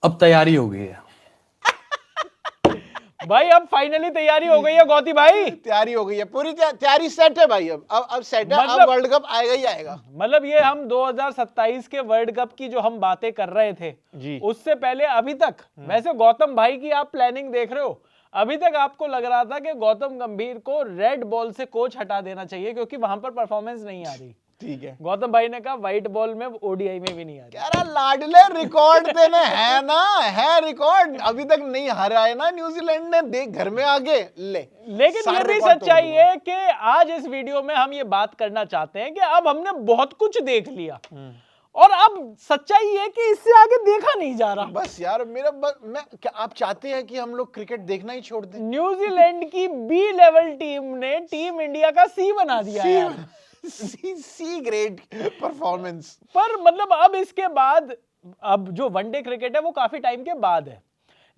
अब तैयारी हो गई है भाई, अब फाइनली तैयारी हो गई है गौती भाई। तैयारी हो गई है, पूरी तैयारी सेट है भाई। अब सेट है, अब वर्ल्ड कप आएगा ही आएगा। मतलब ये हम 2027 के वर्ल्ड कप की जो हम बातें कर रहे थे जी, उससे पहले अभी तक, वैसे गौतम भाई की आप प्लानिंग देख रहे हो, अभी तक आपको लग रहा था कि गौतम गंभीर को रेड बॉल से कोच हटा देना चाहिए क्योंकि वहां पर परफॉर्मेंस नहीं आ रही। ठीक है। गौतम भाई ने कहा व्हाइट बॉल में, ओडीआई में भी नहीं आ रही। कह रहा लाडले रिकॉर्ड देने है ना, है रिकॉर्ड, अभी तक नहीं हारा है ना न्यूजीलैंड ने, देख घर में आगे ले। लेकिन ये भी सच्चाई है कि आज इस वीडियो में हम ये बात करना चाहते हैं कि अब हमने बहुत कुछ देख लिया और अब सच्चाई है कि इससे आगे देखा नहीं जा रहा। बस यार मैं क्या आप चाहते हैं कि हम लोग क्रिकेट देखना ही छोड़ दें? न्यूजीलैंड की बी लेवल टीम ने टीम इंडिया का सी बना दिया है। C grade performance. पर मतलब अब इसके बाद, अब जो वनडे क्रिकेट है वो काफी टाइम के बाद है,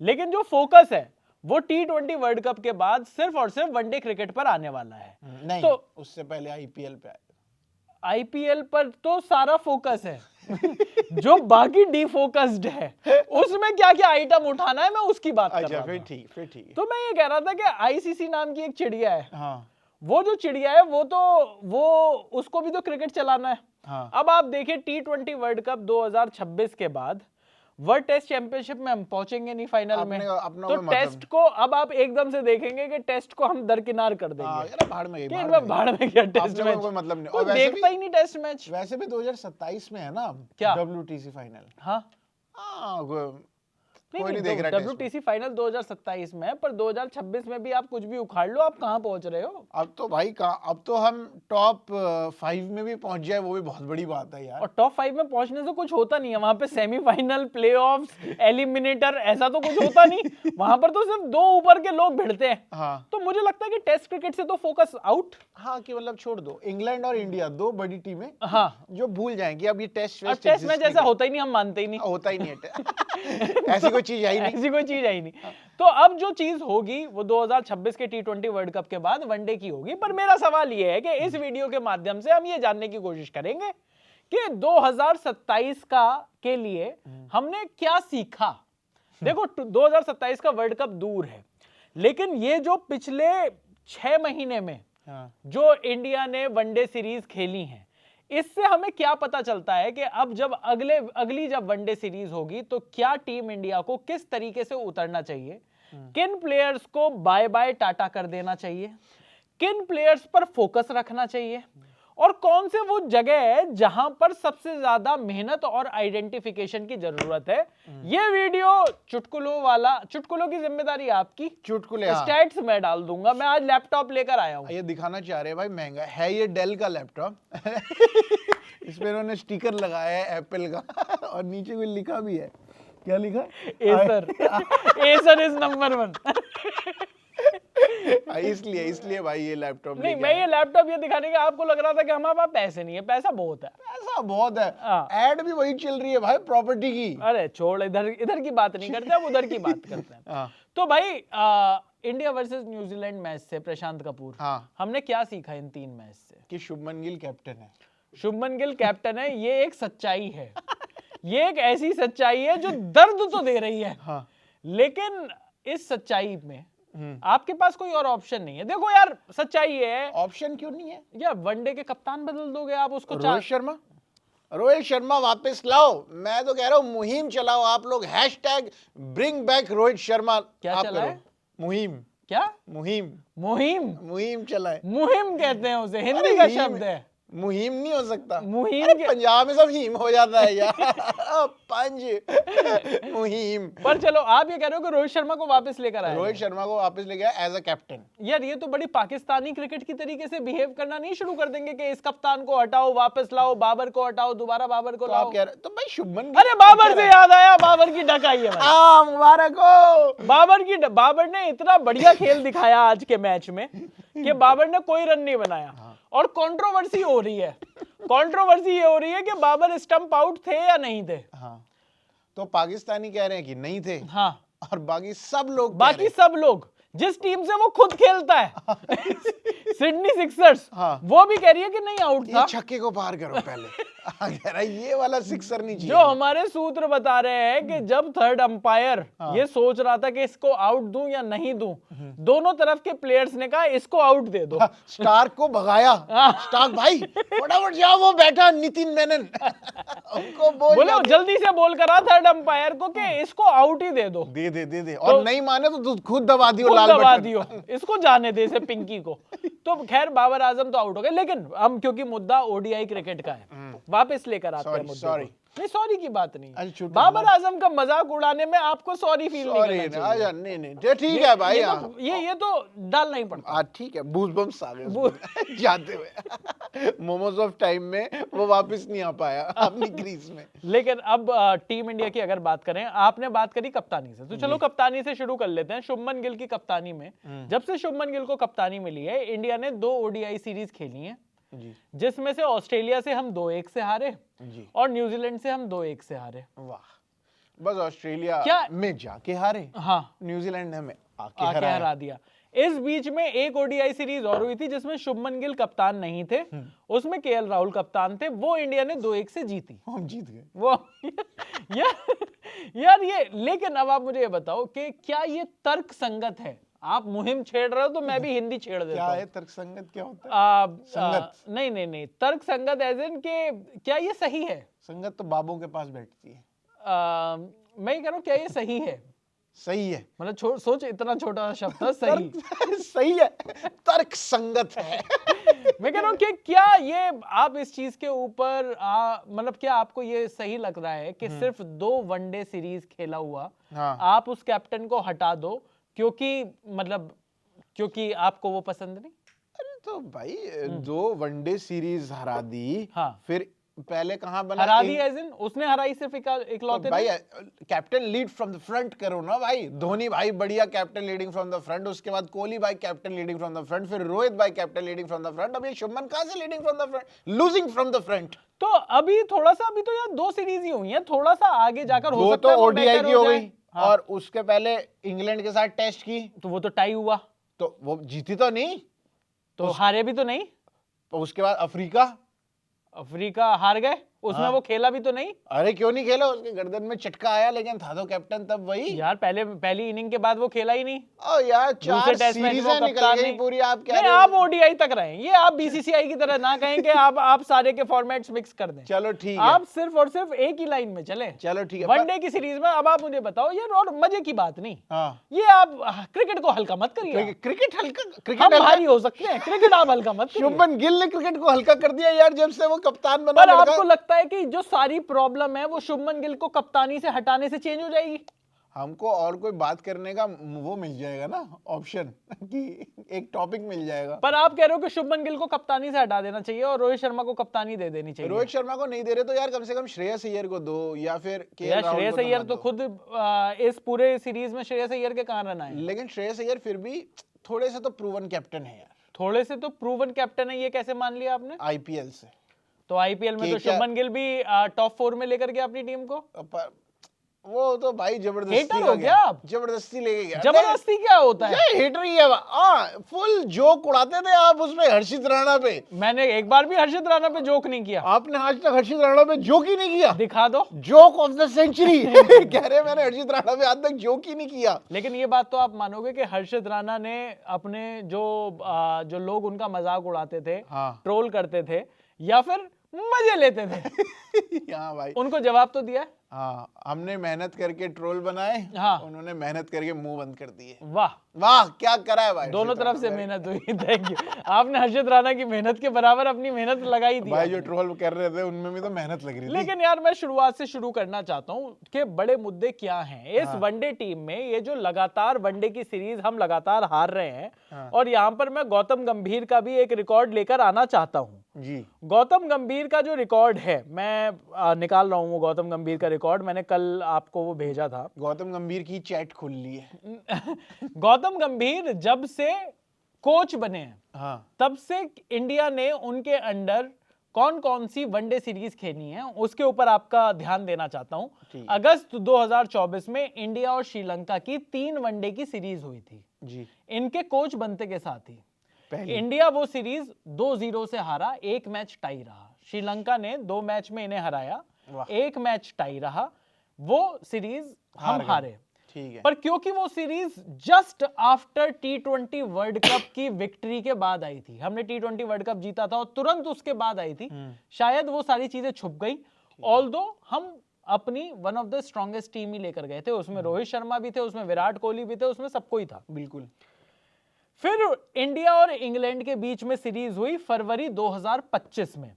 लेकिन जो फोकस है वो T20 वर्ल्ड कप के बाद सिर्फ और सिर्फ वनडे क्रिकेट पर आने वाला है। नहीं, तो उससे पहले आईपीएल पे आईपीएल पर तो सारा फोकस है जो बाकी डिफोकस्ड है उसमें क्या क्या आइटम उठाना है मैं उसकी बात कर रहा था। फिर ठीक। तो मैं ये कह रहा था कि आईसीसी नाम की एक चिड़िया है, हाँ, वो जो चिड़िया है वो उसको भी तो क्रिकेट चलाना है। हाँ। अब आप देखिए T20 वर्ल्ड कप 2026 के बाद वर्ल्ड टेस्ट चैंपियनशिप में हम पहुंचेंगे नहीं फाइनल में, तो टेस्ट को अब आप एकदम से देखेंगे कि टेस्ट को हम दरकिनार कर देंगे। भाड़ में क्या टेस्ट मैच, कोई मतलब नहीं। और देखता ही नहीं टेस्ट मैच। वैसे भी 2027 में है ना क्या WTC फाइनल? हाँ, कोई नहीं देख रहा। WTC फाइनल 2027 में है, पर 2026 में भी आप कुछ भी उखाड़ लो, आप कहाँ पहुंच रहे हो? अब तो भाई अब तो हम टॉप 5 में भी पहुंच जाए, वो भी बहुत बड़ी बात है यार। और टॉप 5 में पहुंचने से कुछ होता नहीं है, वहां पे सेमीफाइनल, प्लेऑफ्स, एलिमिनेटर, ऐसा तो कुछ होता नहीं। वहां पर तो सिर्फ 2 ऊपर के लोग भिड़ते हैं। हाँ। तो मुझे लगता है कि टेस्ट क्रिकेट से तो फोकस आउट। हाँ, कि मतलब छोड़ दो, इंग्लैंड और इंडिया 2 बड़ी टीमें, हाँ, जो भूल जाएंगी अब ये टेस्ट मैच ऐसा होता ही नहीं, हम मानते ही नहीं, होता ही नहीं है। ऐसी कोई चीज है ही नहीं, ऐसी कोई चीज है ही नहीं। तो अब जो चीज होगी वो 2026 के T20 वर्ल्ड कप के बाद वनडे की होगी। पर मेरा सवाल ये है कि इस वीडियो के माध्यम से हम ये जानने की कोशिश करेंगे कि 2027 के लिए हमने क्या सीखा। देखो 2027 का वर्ल्ड कप दूर है, लेकिन ये जो पिछले 6 महीने में जो इंडिया ने वनडे सीरीज खेली है, इससे हमें क्या पता चलता है कि अब जब अगली जब वनडे सीरीज होगी तो क्या टीम इंडिया को किस तरीके से उतरना चाहिए, किन प्लेयर्स को बाय बाय टाटा कर देना चाहिए, किन प्लेयर्स पर फोकस रखना चाहिए, और कौन से वो जगह है जहां पर सबसे ज्यादा मेहनत और आइडेंटिफिकेशन की जरूरत है। ये वीडियो चुटकुलों की जिम्मेदारी आपकी। चुटकुले स्टैट्स मैं डाल दूंगा। मैं आज लैपटॉप लेकर आया हूं। ये दिखाना चाह रहे हैं भाई, महंगा है ये, डेल का लैपटॉप। इसमें इन्होंने स्टिकर लगाया है एप्पल का और नीचे कोई लिखा भी है। क्या लिखा? Acer is number 1। इसलिए भाई ये लैपटॉप नहीं, मैं ये लैपटॉप ये दिखाने का आपको लग रहा था कि हमारे पास पैसे नहीं है। पैसा बहुत है, पैसा बहुत है। एड भी वही चल रही है भाई, प्रॉपर्टी की। अरे छोड़, इधर की बात नहीं करते, अब उधर की बात करते हैं। तो भाई इंडिया वर्सेस न्यूजीलैंड मैच से प्रशांत कपूर, हमने क्या सीखा इन 3 मैच से? कि शुभमन गिल कैप्टन है। शुभमन गिल कैप्टन है, ये एक सच्चाई है। ये एक ऐसी सच्चाई है जो दर्द तो दे रही है, लेकिन इस सच्चाई में आपके पास कोई और ऑप्शन नहीं है। देखो यार, सच्चाई है। ऑप्शन क्यों नहीं है यार? वनडे के कप्तान बदल दोगे आप उसको? रोहित शर्मा वापस लाओ। मैं तो कह रहा हूँ मुहिम चलाओ आप लोग, #ब्रिंग बैक रोहित शर्मा। क्या चलाए? मुहिम। क्या? मुहिम चलाए। मुहिम कहते हैं उसे, हिंदी का शब्द है। मुहिम नहीं हो सकता। मुहिम पंजाब में सब हिम हो जाता है यार। पंज मुहिम। पर चलो, आप ये कह रहे हो कि रोहित शर्मा को वापस लेकर आया। रोहित शर्मा को वापस ले गया एज अ कैप्टन। यार ये तो बड़ी पाकिस्तानी क्रिकेट की तरीके से बिहेव करना नहीं शुरू कर देंगे कि इस कप्तान को हटाओ, वापस लाओ, बाबर को हटाओ, दोबारा बाबर को लाओ। आप कह रहे तो भाई शुभमन, अरे बाबर से याद आया, बाबर की डक आई है भाई। मुबारक हो। बाबर ने इतना बढ़िया खेल दिखाया आज के मैच में कि बाबर ने कोई रन नहीं बनाया। और कंट्रोवर्सी हो रही है, ये हो रही है कि बाबर स्टंप आउट थे या नहीं थे। तो पाकिस्तानी कह रहे हैं कि नहीं थे। और बाकी सब लोग जिस टीम से वो खुद खेलता है सिडनी सिक्सर्स, वो भी कह रही है कि नहीं, आउट था। छक्के को पार करो पहले। कह रहा ये वाला सिक्सर नहीं चाहिए। जो हमारे सूत्र बता रहे हैं कि जब थर्ड अंपायर ये सोच रहा था कि इसको आउट दूं या नहीं दूं, दोनों तरफ के प्लेयर्स ने कहा इसको आउट दे दो। स्टार्क को भगाया। स्टार्क भाई फटाफट जाओ, वो बैठा नितिन मेनन उनको बोले जल्दी से बोल करा थर्ड अंपायर को कि इसको आउट ही दे दो। दे और नहीं माने तो खुद दबा दियो, लाल दबा बटन दियो, इसको जाने दे इसे पिंकी को। तो खैर बाबर आजम तो आउट हो गए, लेकिन हम क्योंकि मुद्दा ओडीआई क्रिकेट का है वापस लेकर आते हैं मुद्दे को। नहीं सॉरी की बात नहीं, बाबर आजम का मजाक उड़ाने में आपको सॉरी फील नहीं करना चाहिए। नहीं ठीक है भाई, ये तो डालना ही पड़ता। ठीक है, बूज बम्स आ गए जाते हुए मोमोज ऑफ टाइम में वो वापस नहीं आ पाया अपनी क्रीज में। लेकिन अब टीम इंडिया की अगर बात करें, आपने बात करी कप्तानी से, तो चलो कप्तानी से शुरू कर लेते हैं। शुभमन गिल की कप्तानी में, जब से शुभमन गिल को कप्तानी मिली है, इंडिया ने 2 ओडीआई सीरीज खेली हैं, जिसमें से ऑस्ट्रेलिया से हम 2-1 से हारे और न्यूजीलैंड से हम 2-1 से हारे। वाह, बस ऑस्ट्रेलिया में जाके हारे, हाँ, न्यूजीलैंड ने हमें आके हरा दिया। इस बीच में एक ओडीआई सीरीज और हुई थी जिसमें शुभमन गिल कप्तान नहीं थे, उसमें केएल राहुल कप्तान थे, वो इंडिया ने 2-1 से जीती। हम जीत गए वो यार ये, लेकिन अब आप मुझे ये बताओ कि क्या ये तर्क संगत है? आप मुहिम छेड़ रहे हो तो मैं भी हिंदी छेड़ देता हूं। क्या है तर्क संगत? क्या होता है संगत? नहीं, तर्क संगत एज इन के क्या ये सही है? संगत तो बाबों के पास बैठती है। मैं ये कह रहा हूं क्या ये सही है? सही है, मतलब सोच, इतना छोटा शब्द था सही। सही है, तर्क संगत है। मैं कह रहा हूँ कि क्या ये आप इस चीज के ऊपर मतलब क्या आपको ये सही लग रहा है कि सिर्फ 2 वनडे सीरीज खेला हुआ आप उस कैप्टन को हटा दो क्योंकि आपको वो पसंद नहीं? अरे तो भाई 2 वनडे सीरीज हरा दी, फिर पहले कहां बना? हरा दी एज इन उसने हराई सिर्फ इकलौते तो भाई captain lead from the front करो ना भाई। धोनी भाई बढ़िया captain leading from the front, उसके बाद कोहली भाई captain leading from the front, फिर रोहित भाई captain leading from the front. अब ये शुभमन कहां से leading from the front, losing from the front? तो अभी थोड़ा सा, अभी तो यार 2 सीरीज ही हुई हैं, थोड़ा सा आगे जाकर हो सकता है। वो तो ओडीआई की हो गई, और उसके पहले इंग्लैंड के साथ टेस्ट की, तो वो तो टाई हुआ, तो वो जीती तो नहीं, तो हारे भी तो नहीं। तो उसके बाद अफ्रीका हार गए, उसमें वो खेला भी तो नहीं। अरे क्यों नहीं खेला? उसके गर्दन में चटका आया, लेकिन था तो कैप्टन तब वही यार। पहली इनिंग के बाद वो खेला ही नहीं। ओ यार 4 सीरीज़ें निकल गई पूरी। आप क्या नहीं, आप ओडीआई तक रहे, ये आप बीसीसीआई की तरह ना कहें कि आप सारे के फॉर्मेट्स मिक्स कर दें। चलो ठीक है, आप सिर्फ और सिर्फ एक ही लाइन में चले। चलो ठीक है, वनडे की सीरीज में। अब आप मुझे बताओ यार, और मजे की बात नहीं, ये आप क्रिकेट को हल्का मत करिए। क्रिकेट हल्का, हम भारी हो सकते हैं, क्रिकेट आप हल्का मत करिए। शुभमन गिल ने क्रिकेट को हल्का कर दिया यार जब से वो कप्तान बना। पर आपको लगता है कि जो सारी प्रॉब्लम है वो शुभमन गिल को कप्तानी से हटाने से चेंज हो जाएगी? हमको और कोई बात करने का वो मिल जाएगा ना, ऑप्शन कि एक टॉपिक मिल जाएगा। पर आप कह रहे हो कि शुभमन गिल को कप्तानी से हटा देना चाहिए और रोहित शर्मा को कप्तानी दे देनी चाहिए। रोहित शर्मा को नहीं दे रहे तो यार कम से कम श्रेयस अय्यर को दो, या फिर श्रेयस अय्यर तो खुद इस पूरे सीरीज में श्रेयस अय्यर के कहां रन आए। लेकिन श्रेयस अय्यर फिर भी थोड़े से तो प्रूवन कैप्टन है यार। थोड़े से तो प्रूवन कैप्टन है, ये कैसे मान लिया आपने? आईपीएल से। तो आईपीएल में तो शुभमन गिल भी टॉप 4 में लेकर गया अपनी टीम को। वो तो भाई जबरदस्ती हो गया, आप जबरदस्ती लेके गया। जबरदस्ती क्या होता है? हेटर ही है। फुल जोक उड़ाते थे आप उसमें हर्षित राणा पे। मैंने एक बार भी हर्षित राणा पे जोक नहीं किया। आपने आज तक हर्षित राणा पे जोक ही नहीं किया? दिखा दो जोक ऑफ द सेंचुरी। कह रहे मैंने हर्षित राणा पे आज तक जोक ही नहीं किया। लेकिन ये बात तो आप मानोगे कि हर्षित राणा ने अपने जो लोग उनका मजाक उड़ाते थे, ट्रोल करते थे या फिर मजे लेते थे, हाँ भाई, उनको जवाब तो दिया। हाँ, हमने मेहनत करके ट्रोल बनाए, उन्होंने मेहनत करके मुंह बंद कर दिए। वाह वाह, क्या करा है भाई। दोनों तरफ से मेहनत हुई। Thank you. आपने हर्षित राणा की मेहनत के बराबर अपनी मेहनत लगाई थी। भाई जो ट्रोल कर रहे थे उनमें भी तो मेहनत लग रही थी। लेकिन यार मैं शुरुआत से शुरू करना चाहता हूँ कि बड़े मुद्दे क्या हैं इस वनडे टीम में। ये जो लगातार वनडे की सीरीज हम लगातार हार रहे हैं, और यहाँ पर मैं गौतम गंभीर का भी एक रिकॉर्ड लेकर आना चाहता हूँ जी। गौतम गंभीर का जो रिकॉर्ड है, मैं निकाल रहा हूँ वो गौतम गंभीर का रिकॉर्ड, मैंने कल आपको वो भेजा था। गौतम गंभीर की चैट खुल ली है। गौतम गंभीर जब से कोच बने हैं, तब से इंडिया ने उनके अंडर कौन कौन सी वनडे सीरीज खेली है उसके ऊपर आपका ध्यान देना चाहता हूं। अगस्त 2024 में इंडिया और श्रीलंका की 3 वनडे की सीरीज हुई थी जी। इनके कोच बनते के साथ ही इंडिया वो सीरीज 2-0 से हारा, 1 मैच टाई रहा। श्रीलंका ने 2 मैच में इन्हें हराया, वाह। 1 मैच टाई रहा, वो सीरीज हम हारे। ठीक है। पर क्योंकि वो series just after T20 world cup की विक्ट्री के बाद आई थी, हमने T20 वर्ल्ड कप जीता था और तुरंत उसके बाद आई थी, शायद वो सारी चीजें छुप गई। ऑल्दो हम अपनी one of the strongest team ही लेकर गए थे, उसमें रोहित शर्मा भी थे, उसमें विराट कोहली भी थे, उसमें सबको ही था। बिल्कुल। फिर इंडिया और इंग्लैंड के बीच में सीरीज हुई फरवरी 2025 में।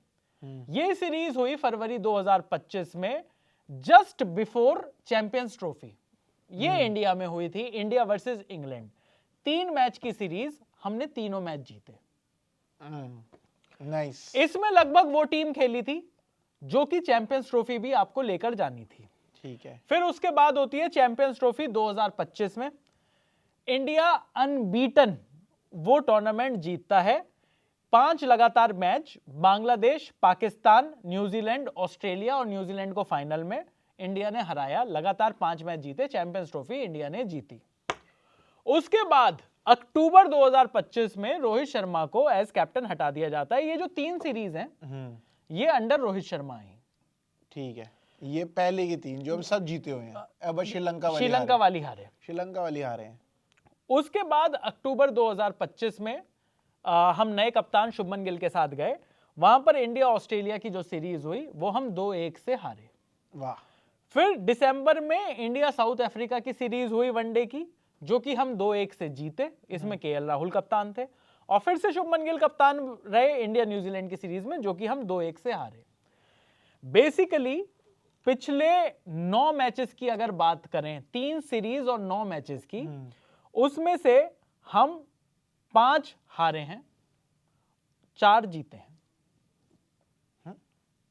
ये सीरीज हुई फरवरी 2025 में, जस्ट बिफोर चैंपियंस ट्रॉफी। ये इंडिया में हुई थी, इंडिया वर्सेस इंग्लैंड। 3 मैच की सीरीज, हमने तीनों मैच जीते। नाइस। इसमें लगभग वो टीम खेली थी जो कि चैंपियंस ट्रॉफी भी आपको लेकर जानी थी। ठीक है। फिर उसके बाद होती है चैंपियंस ट्रॉफी 2025 में। इंडिया अनबीटन वो टूर्नामेंट जीतता है। 5 लगातार match, Bangladesh, Pakistan, New Zealand, Australia और न्यूजीलैंड को फाइनल में इंडिया ने हराया। लगातार 5 मैच जीते, चैंपियंस ट्रॉफी इंडिया ने जीती। उसके बाद अक्टूबर 2025 में रोहित शर्मा को एज कैप्टन हटा दिया जाता है। ये जो 3 सीरीज हैं ये अंडर रोहित शर्मा है। ठीक है। ये पहले की 3 जो हम सब जीते हुए हैं, अब श्रीलंका वाली हारे। श्रीलंका वाली हारे हैं। उसके बाद अक्टूबर 2025 में हम नए कप्तान शुभमन गिल के साथ गए। वहां पर इंडिया ऑस्ट्रेलिया की जो सीरीज हुई वो हम 2-1 से हारे। वाह। फिर दिसंबर में इंडिया साउथ अफ्रीका की सीरीज हुई वनडे की, जो कि हम 2-1 से जीते। इसमें केएल राहुल कप्तान थे और फिर से शुभमन गिल कप्तान रहे इंडिया न्यूजीलैंड की सीरीज में, जो कि हम 2-1 से हारे। बेसिकली पिछले 9 मैचेस की अगर बात करें, 3 सीरीज और 9 मैचेस की, उसमें से हम 5 हारे हैं, 4 जीते हैं।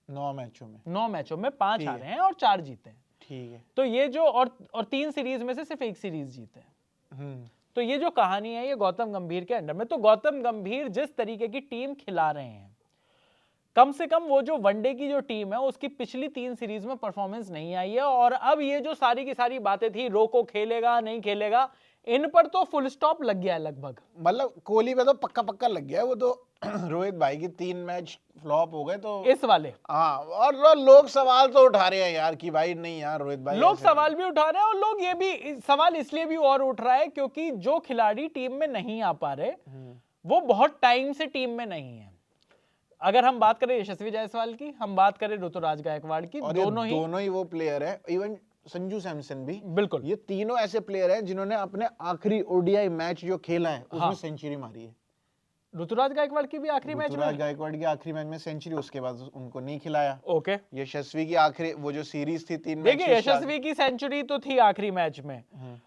9 मैचों में 5 हारे हैं और 4 जीते हैं। ठीक है। तो ये जो और 3 सीरीज में से सिर्फ 1 सीरीज जीते हैं। तो ये जो कहानी है ये गौतम गंभीर के अंडर में। तो गौतम गंभीर जिस तरीके की टीम खिला रहे हैं, कम से कम वो जो वनडे की जो टीम है उसकी पिछली 3 सीरीज में परफॉर्मेंस नहीं आई है। और अब ये जो सारी की सारी बातें थी, रोको खेलेगा नहीं खेलेगा, इन पर तो फुल स्टॉप लग गया है लगभग। मतलब कोहली पे तो पक्का लग गया है। वो तो रोहित भाई की 3 मैच फ्लॉप हो गए तो इस वाले। हाँ, और लोग सवाल तो उठा रहे हैं यार कि भाई नहीं यार रोहित भाई, लोग सवाल भी उठा रहे हैं और लोग ये भी सवाल इसलिए भी और उठ रहा है क्योंकि जो खिलाड़ी टीम में नहीं आ पा रहे वो बहुत टाइम से टीम में नहीं है। अगर हम बात करें यशस्वी जायसवाल की, हम बात करें ऋतुराज गायकवाड़ की, दोनों ही वो प्लेयर है, इवन संजू सैमसन भी। बिल्कुल, ये तीनों ऐसे प्लेयर हैं जिन्होंने अपने आखिरी ओडीआई मैच जो खेला है उसमें सेंचुरी मारी है। ऋतुराज गायकवाड़ की भी आखिरी मैच में, ऋतुराज गायकवाड़ की आखिरी मैच में सेंचुरी, उसके बाद उनको नहीं खिलाया। ओके। यशस्वी की आखिरी वो जो सीरीज थी 3 मैच, देखिए यशस्वी की सेंचुरी तो थी आखिरी मैच में,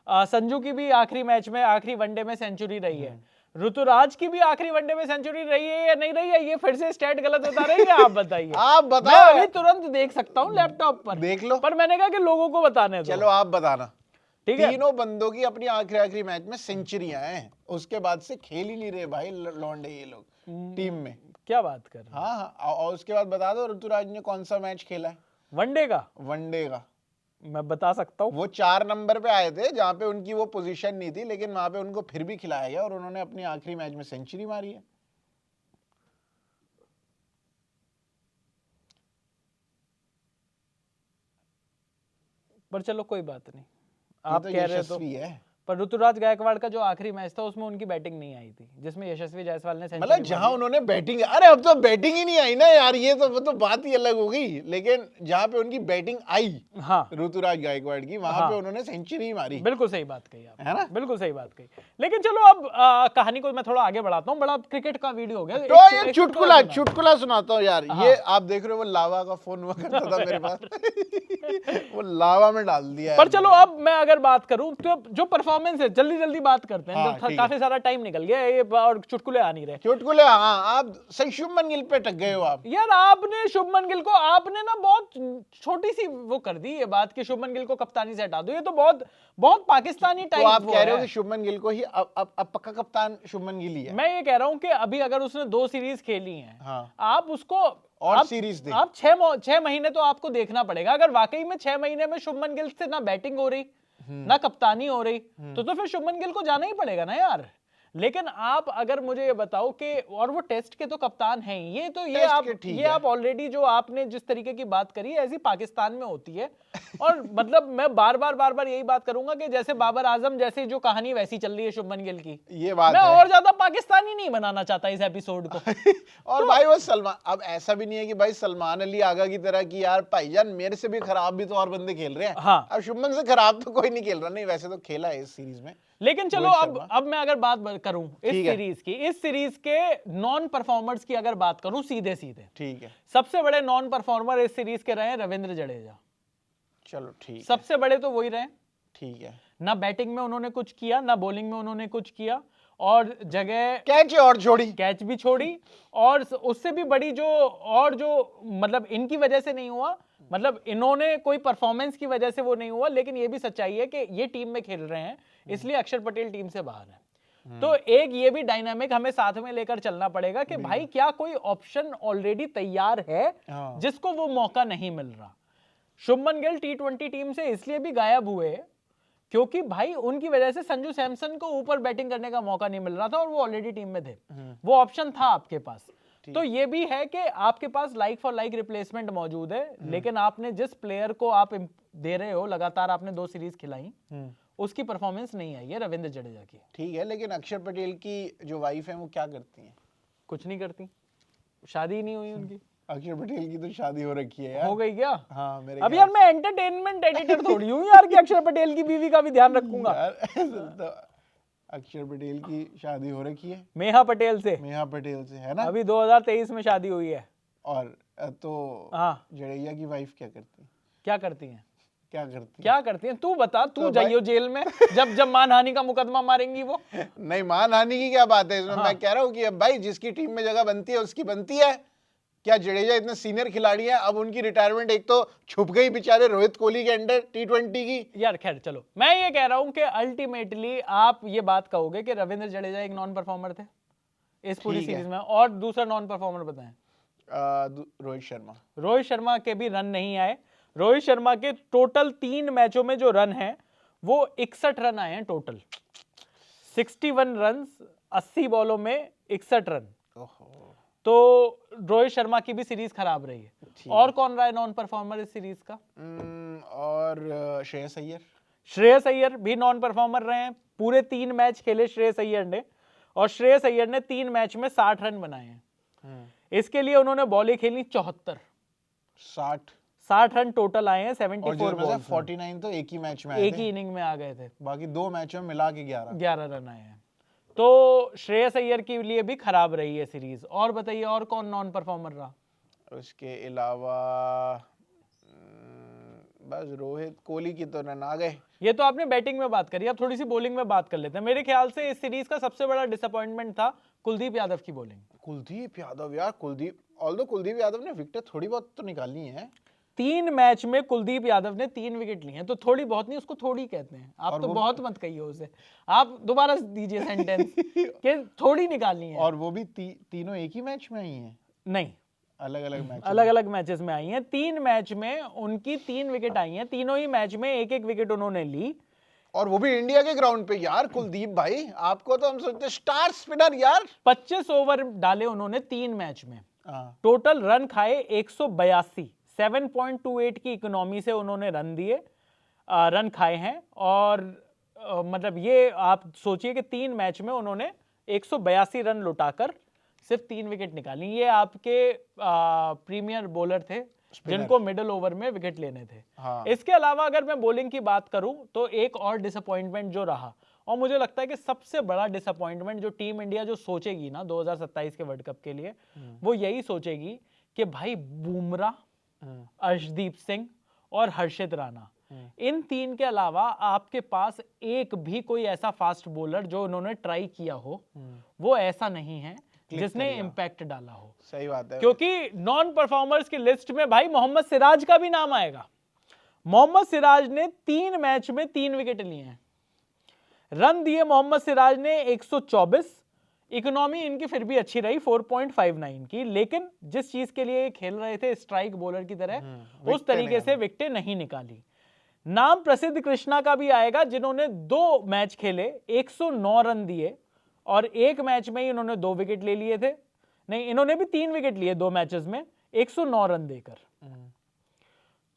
संजू की भी आखिरी मैच में, आखिरी वनडे में सेंचुरी रही है। ऋतुराज की भी आखिरी वनडे में सेंचुरी रही है या नहीं रही है, ये फिर से स्टैट गलत बता रही है? आप बताइए। आप बताओ। मैं अभी तुरंत देख सकता हूँ लैपटॉप पर, देख लो। पर मैंने कहा कि लोगों को बताने दो। चलो आप बताना। ठीक है। तीनों बंदों की अपनी आखिरी मैच में सेंचुरियां हैं, उसके बाद से खेल ही नहीं रहे भाई लौंडे ये लोग टीम में। क्या बात कर रहे हैं? हाँ, और उसके बाद बता दो ऋतुराज ने कौन सा मैच खेला है वनडे का? वनडे का मैं बता सकता हूँ। वो 4 नंबर पे आए थे जहां पे उनकी वो पोजीशन नहीं थी, लेकिन वहां पे उनको फिर भी खिलाया गया और उन्होंने अपनी आखिरी मैच में सेंचुरी मारी है। पर चलो कोई बात नहीं, आप आप कह रहे तो है। पर ऋतुराज गायकवाड़ का जो आखिरी मैच था उसमें उनकी बैटिंग नहीं आई थी, जिसमें यशस्वी जायसवाल ने मतलब जहां उन्होंने बैटिंग, अरे अब तो बैटिंग ही नहीं आई ना यार, ये तो वो तो बात ही अलग हो गई। लेकिन जहां पे उनकी बैटिंग आई, हाँ, ऋतुराज गायकवाड़ की, वहां पे उन्होंने सेंचुरी मारी। बिल्कुल सही बात कही आप, है ना? बिल्कुल सही बात कही। लेकिन चलो अब कहानी को मैं थोड़ा आगे बढ़ाता हूँ। बड़ा क्रिकेट का वीडियो हो गया तो ये चुटकुला सुनाता हूँ यार। ये आप देख रहे हो, वो लावा का फोन हुआ करता था मेरे पास वो लावा में डाल दिया। पर चलो अब मैं अगर बात करूं तो जो परफॉर्मेंस है, जल्दी बात करते हैं। हाँ, काफी सारा टाइम निकल गया ये और चुटकुले आ नहीं रहे। चुटकुले, हाँ, आप सही शुभमन गिल पे टक गए हो आप यार। आपने शुभमन गिल को, आपने ना बहुत छोटी सी वो कर दी ये बात कि शुभमन गिल को कप्तानी से हटा दो। ये तो बहुत पाकिस्तानी टाइप। तो आप कह रहे हो कि शुभमन गिल को ही अब पक्का कप्तान शुभमन गिल ही है? मैं ये कह रहा हूं कि अभी अगर उसने 2 सीरीज खेली हैं, हाँ, आप उसको और सीरीज दे। आप 6 महीने तो आपको देखना पड़ेगा। अगर वाकई में 6 महीने में शुभमन गिल से ना बैटिंग हो रही ना कप्तानी हो रही, तो फिर शुभमन गिल को जाना ही पड़ेगा ना यार। लेकिन आप अगर मुझे ये बताओ कि और वो टेस्ट के तो कप्तान हैं ही, ये तो ये टेस्ट आप के ठीक ये है। आप ऑलरेडी जो आपने जिस तरीके की बात करी है ऐसी पाकिस्तान में होती है। और मतलब मैं बार बार यही बात करूंगा कि जैसे बाबर आजम जैसे जो कहानी वैसी चल रही है शुभमन गिल की, ये बात मैं है। और ज्यादा पाकिस्तानी नहीं बनाना चाहता इस एपिसोड को। और भाई वो सलमान, अब ऐसा भी नहीं है कि भाई सलमान अली आगा की तरह कि यार भाईजान मेरे से भी खराब भी तो और बंदे खेल रहे हैं। हाँ। अब शुभमन से खराब तो कोई नहीं खेल रहा, नहीं वैसे तो खेला है इस सीरीज में। लेकिन चलो रोहित अब शर्मा। मैं अगर बात करूं इस ठीक है। सीरीज की, इस सीरीज के नॉन परफॉर्मर्स की अगर बात करूं सीधे सीधे, ठीक है, सबसे बड़े नॉन परफॉर्मर इस सीरीज के रहे रविंद्र जडेजा। चलो ठीक है, सबसे बड़े तो वही रहे। ठीक है। ना बैटिंग में उन्होंने कुछ किया, ना बॉलिंग में उन्होंने कुछ किया, और जगह कैच और छोड़ी। कैच भी छोड़ी। और उससे भी बड़ी जो और जो मतलब इनकी वजह से नहीं हुआ, मतलब इन्होंने कोई परफॉर्मेंस की वजह से वो नहीं हुआ, लेकिन ये भी सच्चाई है कि ये टीम में खेल रहे हैं इसलिए अक्षर पटेल टीम से बाहर है। तो एक ये भी डायनामिक हमें साथ में लेकर चलना पड़ेगा कि भाई क्या कोई ऑप्शन ऑलरेडी तैयार है हाँ। जिसको वो मौका नहीं मिल रहा। शुभमन गिल T20 टीम से इसलिए भी गायब हुए क्योंकि भाई उनकी वजह से संजू सैमसन को ऊपर बैटिंग करने का मौका नहीं मिल रहा था और वो ऑलरेडी टीम में थे, वो ऑप्शन था आपके पास। तो ये भी है कि आपके पास लाइक फॉर लाइक रिप्लेसमेंट मौजूद है, लेकिन आपने जिस प्लेयर को आप दे रहे हो, लगातार आपने 2 सीरीज खिलाई, उसकी परफॉर्मेंस नहीं आई है रविंद्र जडेजा की। ठीक है, लेकिन अक्षर पटेल की जो वाइफ है वो क्या करती है? कुछ नहीं करती, शादी ही नहीं हुई उनकी। अक्षर पटेल की तो शादी हो रखी है यार। हो गई क्या? हाँ मेरे अब यार मैं एंटरटेनमेंट एडिटर थोड़ी हूँ यार कि अक्षर पटेल की बीवी का भी ध्यान रखूंगा। यार तो अक्षर पटेल की शादी हो रखी है मेहा पटेल से, मेहा पटेल से, है ना? अभी 2023 में शादी हुई है। और तो हाँ, जडेजा की वाइफ क्या करती है? क्या करती हैं? क्या करती हैं? तू बता, तू तो जाइयो जेल में जब मानहानि का मुकदमा मारेंगी वो। नहीं, मानहानि की क्या बात है इसमें? हाँ। मैं कह रहा हूँ कि अब भाई जिसकी टीम में जगह बनती है उसकी बनती है। क्या जडेजा इतने सीनियर खिलाड़ी हैं, अब उनकी रिटायरमेंट एक तो छुप गई बेचारे रोहित कोहली के अंडर T20 की। यार खैर चलो, मैं ये कह रहा हूं कि अल्टीमेटली आप ये बात कहोगे कि रविंद्र जडेजा एक नॉन परफॉर्मर थे इस पूरी ठीक है। सीरीज में, और दूसरा नॉन परफॉर्मर बताएं। रोहित शर्मा। रोहित शर्मा के भी रन नहीं आए। रोहित शर्मा के टोटल 3 मैचों में जो रन हैं वो 61 रन आए हैं टोटल, 61 रन 80 बॉलों में 61 रन। तो रोहित शर्मा की भी सीरीज खराब रही है। और कौन रहा है नॉन परफॉर्मर इस सीरीज का? और श्रेयस अय्यर। श्रेयस अय्यर भी नॉन परफॉर्मर रहे हैं। पूरे 3 मैच खेले श्रेयस अय्यर ने, और श्रेयस अय्यर ने 3 मैच में 60 रन बनाए हैं। इसके लिए उन्होंने बॉलें खेली 74, 60 रन टोटल आए हैं 74 बॉल। 49 तो एक ही मैच में आए एक थे। ही इनिंग में आ गए थे, बाकी 2 मैचों में मिला के 11 रन आए हैं। तो श्रेयस अय्यर के लिए भी खराब रही है सीरीज। और बताइए और कौन नॉन परफॉर्मर रहा? उसके अलावा बस रोहित कोहली की तो रन आ गए। ये तो आपने बैटिंग में बात करी, अब थोड़ी सी बॉलिंग में बात कर लेते हैं। मेरे ख्याल से इस सीरीज का सबसे बड़ा डिसअपॉइंटमेंट था कुलदीप यादव की बॉलिंग। कुलदीप यादव यार, कुलदीप यादव ने विकेट थोड़ी बहुत तो निकाली है। 3 मैच में कुलदीप यादव ने 3 विकेट लिए हैं, तो थोड़ी बहुत नहीं, उसको थोड़ी कहते हैं। आप तो बहुत मत कहिए उसे, आप दोबारा दीजिए सेंटेंस कि थोड़ी निकाली है। और वो भी तीनों एक ही मैच में आई हैं? नहीं, अलग अलग मैचेस में आई हैं। 3 मैच में उनकी 3 विकेट आई हैं, तीनों ही मैच में एक एक विकेट उन्होंने ली, और वो भी इंडिया के ग्राउंड पे। यार कुलदीप भाई, आपको तो हम सोचते स्टार स्पिनर यार। 25 ओवर डाले उन्होंने 3 मैच में। हाँ। टोटल रन खाए 182, 7.28 की इकोनॉमी से उन्होंने रन दिए, रन खाए हैं। और मतलब ये आप सोचिए कि 3 मैच में उन्होंने 182 रन लुटाकर सिर्फ 3 विकेट निकाली। ये आपके प्रीमियर बॉलर थे जिनको मिडिल ओवर में विकेट लेने थे। हाँ। इसके अलावा अगर मैं बॉलिंग की बात करूं तो एक और डिसअपॉइंटमेंट जो रहा, और मुझे लगता है कि सबसे बड़ा डिसअपॉइंटमेंट जो टीम इंडिया जो सोचेगी ना 2027 के वर्ल्ड कप के लिए, वो यही सोचेगी कि भाई बुमराह, अर्शदीप सिंह और हर्षित राणा, इन 3 के अलावा आपके पास एक भी कोई ऐसा फास्ट बॉलर जो उन्होंने ट्राई किया हो वो ऐसा नहीं है जिसने इम्पैक्ट डाला हो। सही बात है, क्योंकि नॉन परफॉर्मर्स की लिस्ट में भाई मोहम्मद सिराज का भी नाम आएगा। मोहम्मद सिराज ने 3 मैच में 3 विकेट लिए हैं। रन दिए मोहम्मद सिराज ने 124, इकोनॉमी इनकी फिर भी अच्छी रही 4.59 की, लेकिन जिस चीज के लिए खेल रहे थे स्ट्राइक बॉलर की तरह, उस तरीके से विकेटें नहीं निकाली। नाम प्रसिद्ध कृष्णा का भी आएगा जिन्होंने 2 मैच खेले, 109 रन दिए और एक मैच में ही इन्होंने 2 विकेट ले लिए थे, नहीं इन्होंने भी 3 विकेट लिए 2 मैचेस में 109 रन देकर।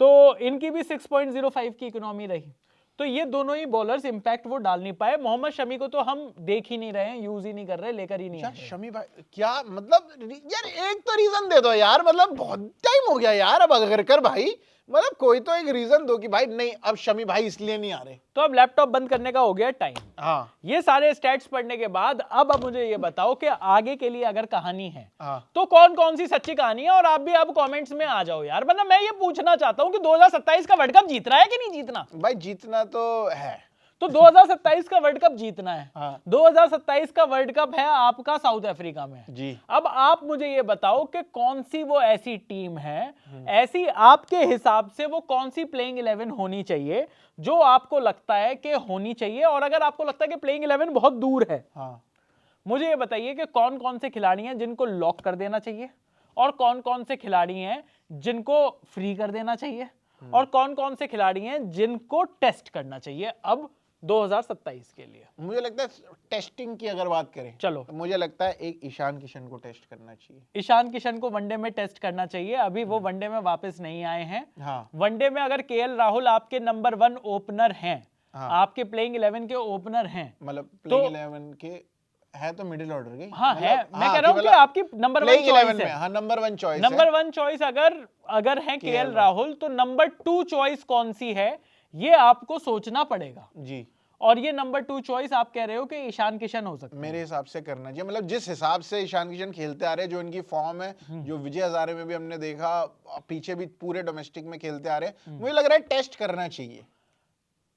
तो इनकी भी 6.05 की इकोनॉमी रही। तो ये दोनों ही बॉलर्स इंपैक्ट वो डाल नहीं पाए। मोहम्मद शमी को तो हम देख ही नहीं रहे हैं, यूज ही नहीं कर रहे, लेकर ही नहीं यार आ रहे। शमी भाई क्या मतलब, यार एक तो रीजन दे दो यार, मतलब बहुत टाइम हो गया यार, अब अगर कर भाई, मतलब कोई तो एक रीजन दो कि भाई नहीं अब शमी भाई इसलिए नहीं आ रहे। तो अब लैपटॉप बंद करने का हो गया टाइम। हाँ ये सारे स्टैट्स पढ़ने के बाद अब मुझे ये बताओ कि आगे के लिए अगर कहानी है हाँ तो कौन कौन सी सच्ची कहानी है, और आप भी अब कमेंट्स में आ जाओ यार। वरना मैं ये पूछना चाहता हूं कि 2027 का वर्ल्ड कप जीतना है कि नहीं जीतना। भाई जीतना तो है, तो 2027 का वर्ल्ड कप जीतना है। हाँ 2027 का वर्ल्ड कप है आपका साउथ अफ्रीका में जी। अब आप मुझे ये बताओ कि कौन सी वो ऐसी टीम है, ऐसी आपके हिसाब से वो कौन सी प्लेइंग 11 होनी चाहिए जो आपको लगता है कि होनी चाहिए, और अगर आपको लगता है कि प्लेइंग 11 बहुत दूर है, हाँ मुझे ये बताइए कि कौन कौन से खिलाड़ी हैं जिनको लॉक कर देना चाहिए, और कौन कौन से खिलाड़ी हैं जिनको फ्री कर देना चाहिए, और कौन कौन से खिलाड़ी हैं जिनको टेस्ट करना चाहिए अब 2027 के लिए। मुझे लगता है टेस्टिंग की अगर बात करें चलो, तो मुझे लगता है एक ईशान किशन को टेस्ट करना चाहिए। ईशान किशन को वनडे में टेस्ट करना चाहिए। अभी वो वनडे में वापस नहीं आए हैं। हाँ वनडे में अगर केएल राहुल आपके नंबर 1 ओपनर हैं, हाँ। आपके प्लेइंग 11 के ओपनर हैं, मतलब प्लेइंग 11 के है तो मिडिल ऑर्डर के, हाँ मतलब, है, मैं कह रहा हूं कि आपकी नंबर 1 प्लेइंग 11 चॉइस में, है। हाँ नंबर 1 चॉइस नंबर 1 चॉइस अगर है केएल राहुल, तो नंबर 2 चॉइस कौन सी है ये आपको सोचना पड़ेगा जी। और ये नंबर 2 चॉइस आप कह रहे हो कि ईशान किशन हो सकता है। मेरे हिसाब से करना चाहिए, मतलब जिस हिसाब से ईशान किशन खेलते आ रहे हैं, जो इनकी फॉर्म है, जो विजय हजारे में भी हमने देखा, पीछे भी पूरे डोमेस्टिक में खेलते आ रहे हैं, मुझे लग रहा है टेस्ट करना चाहिए।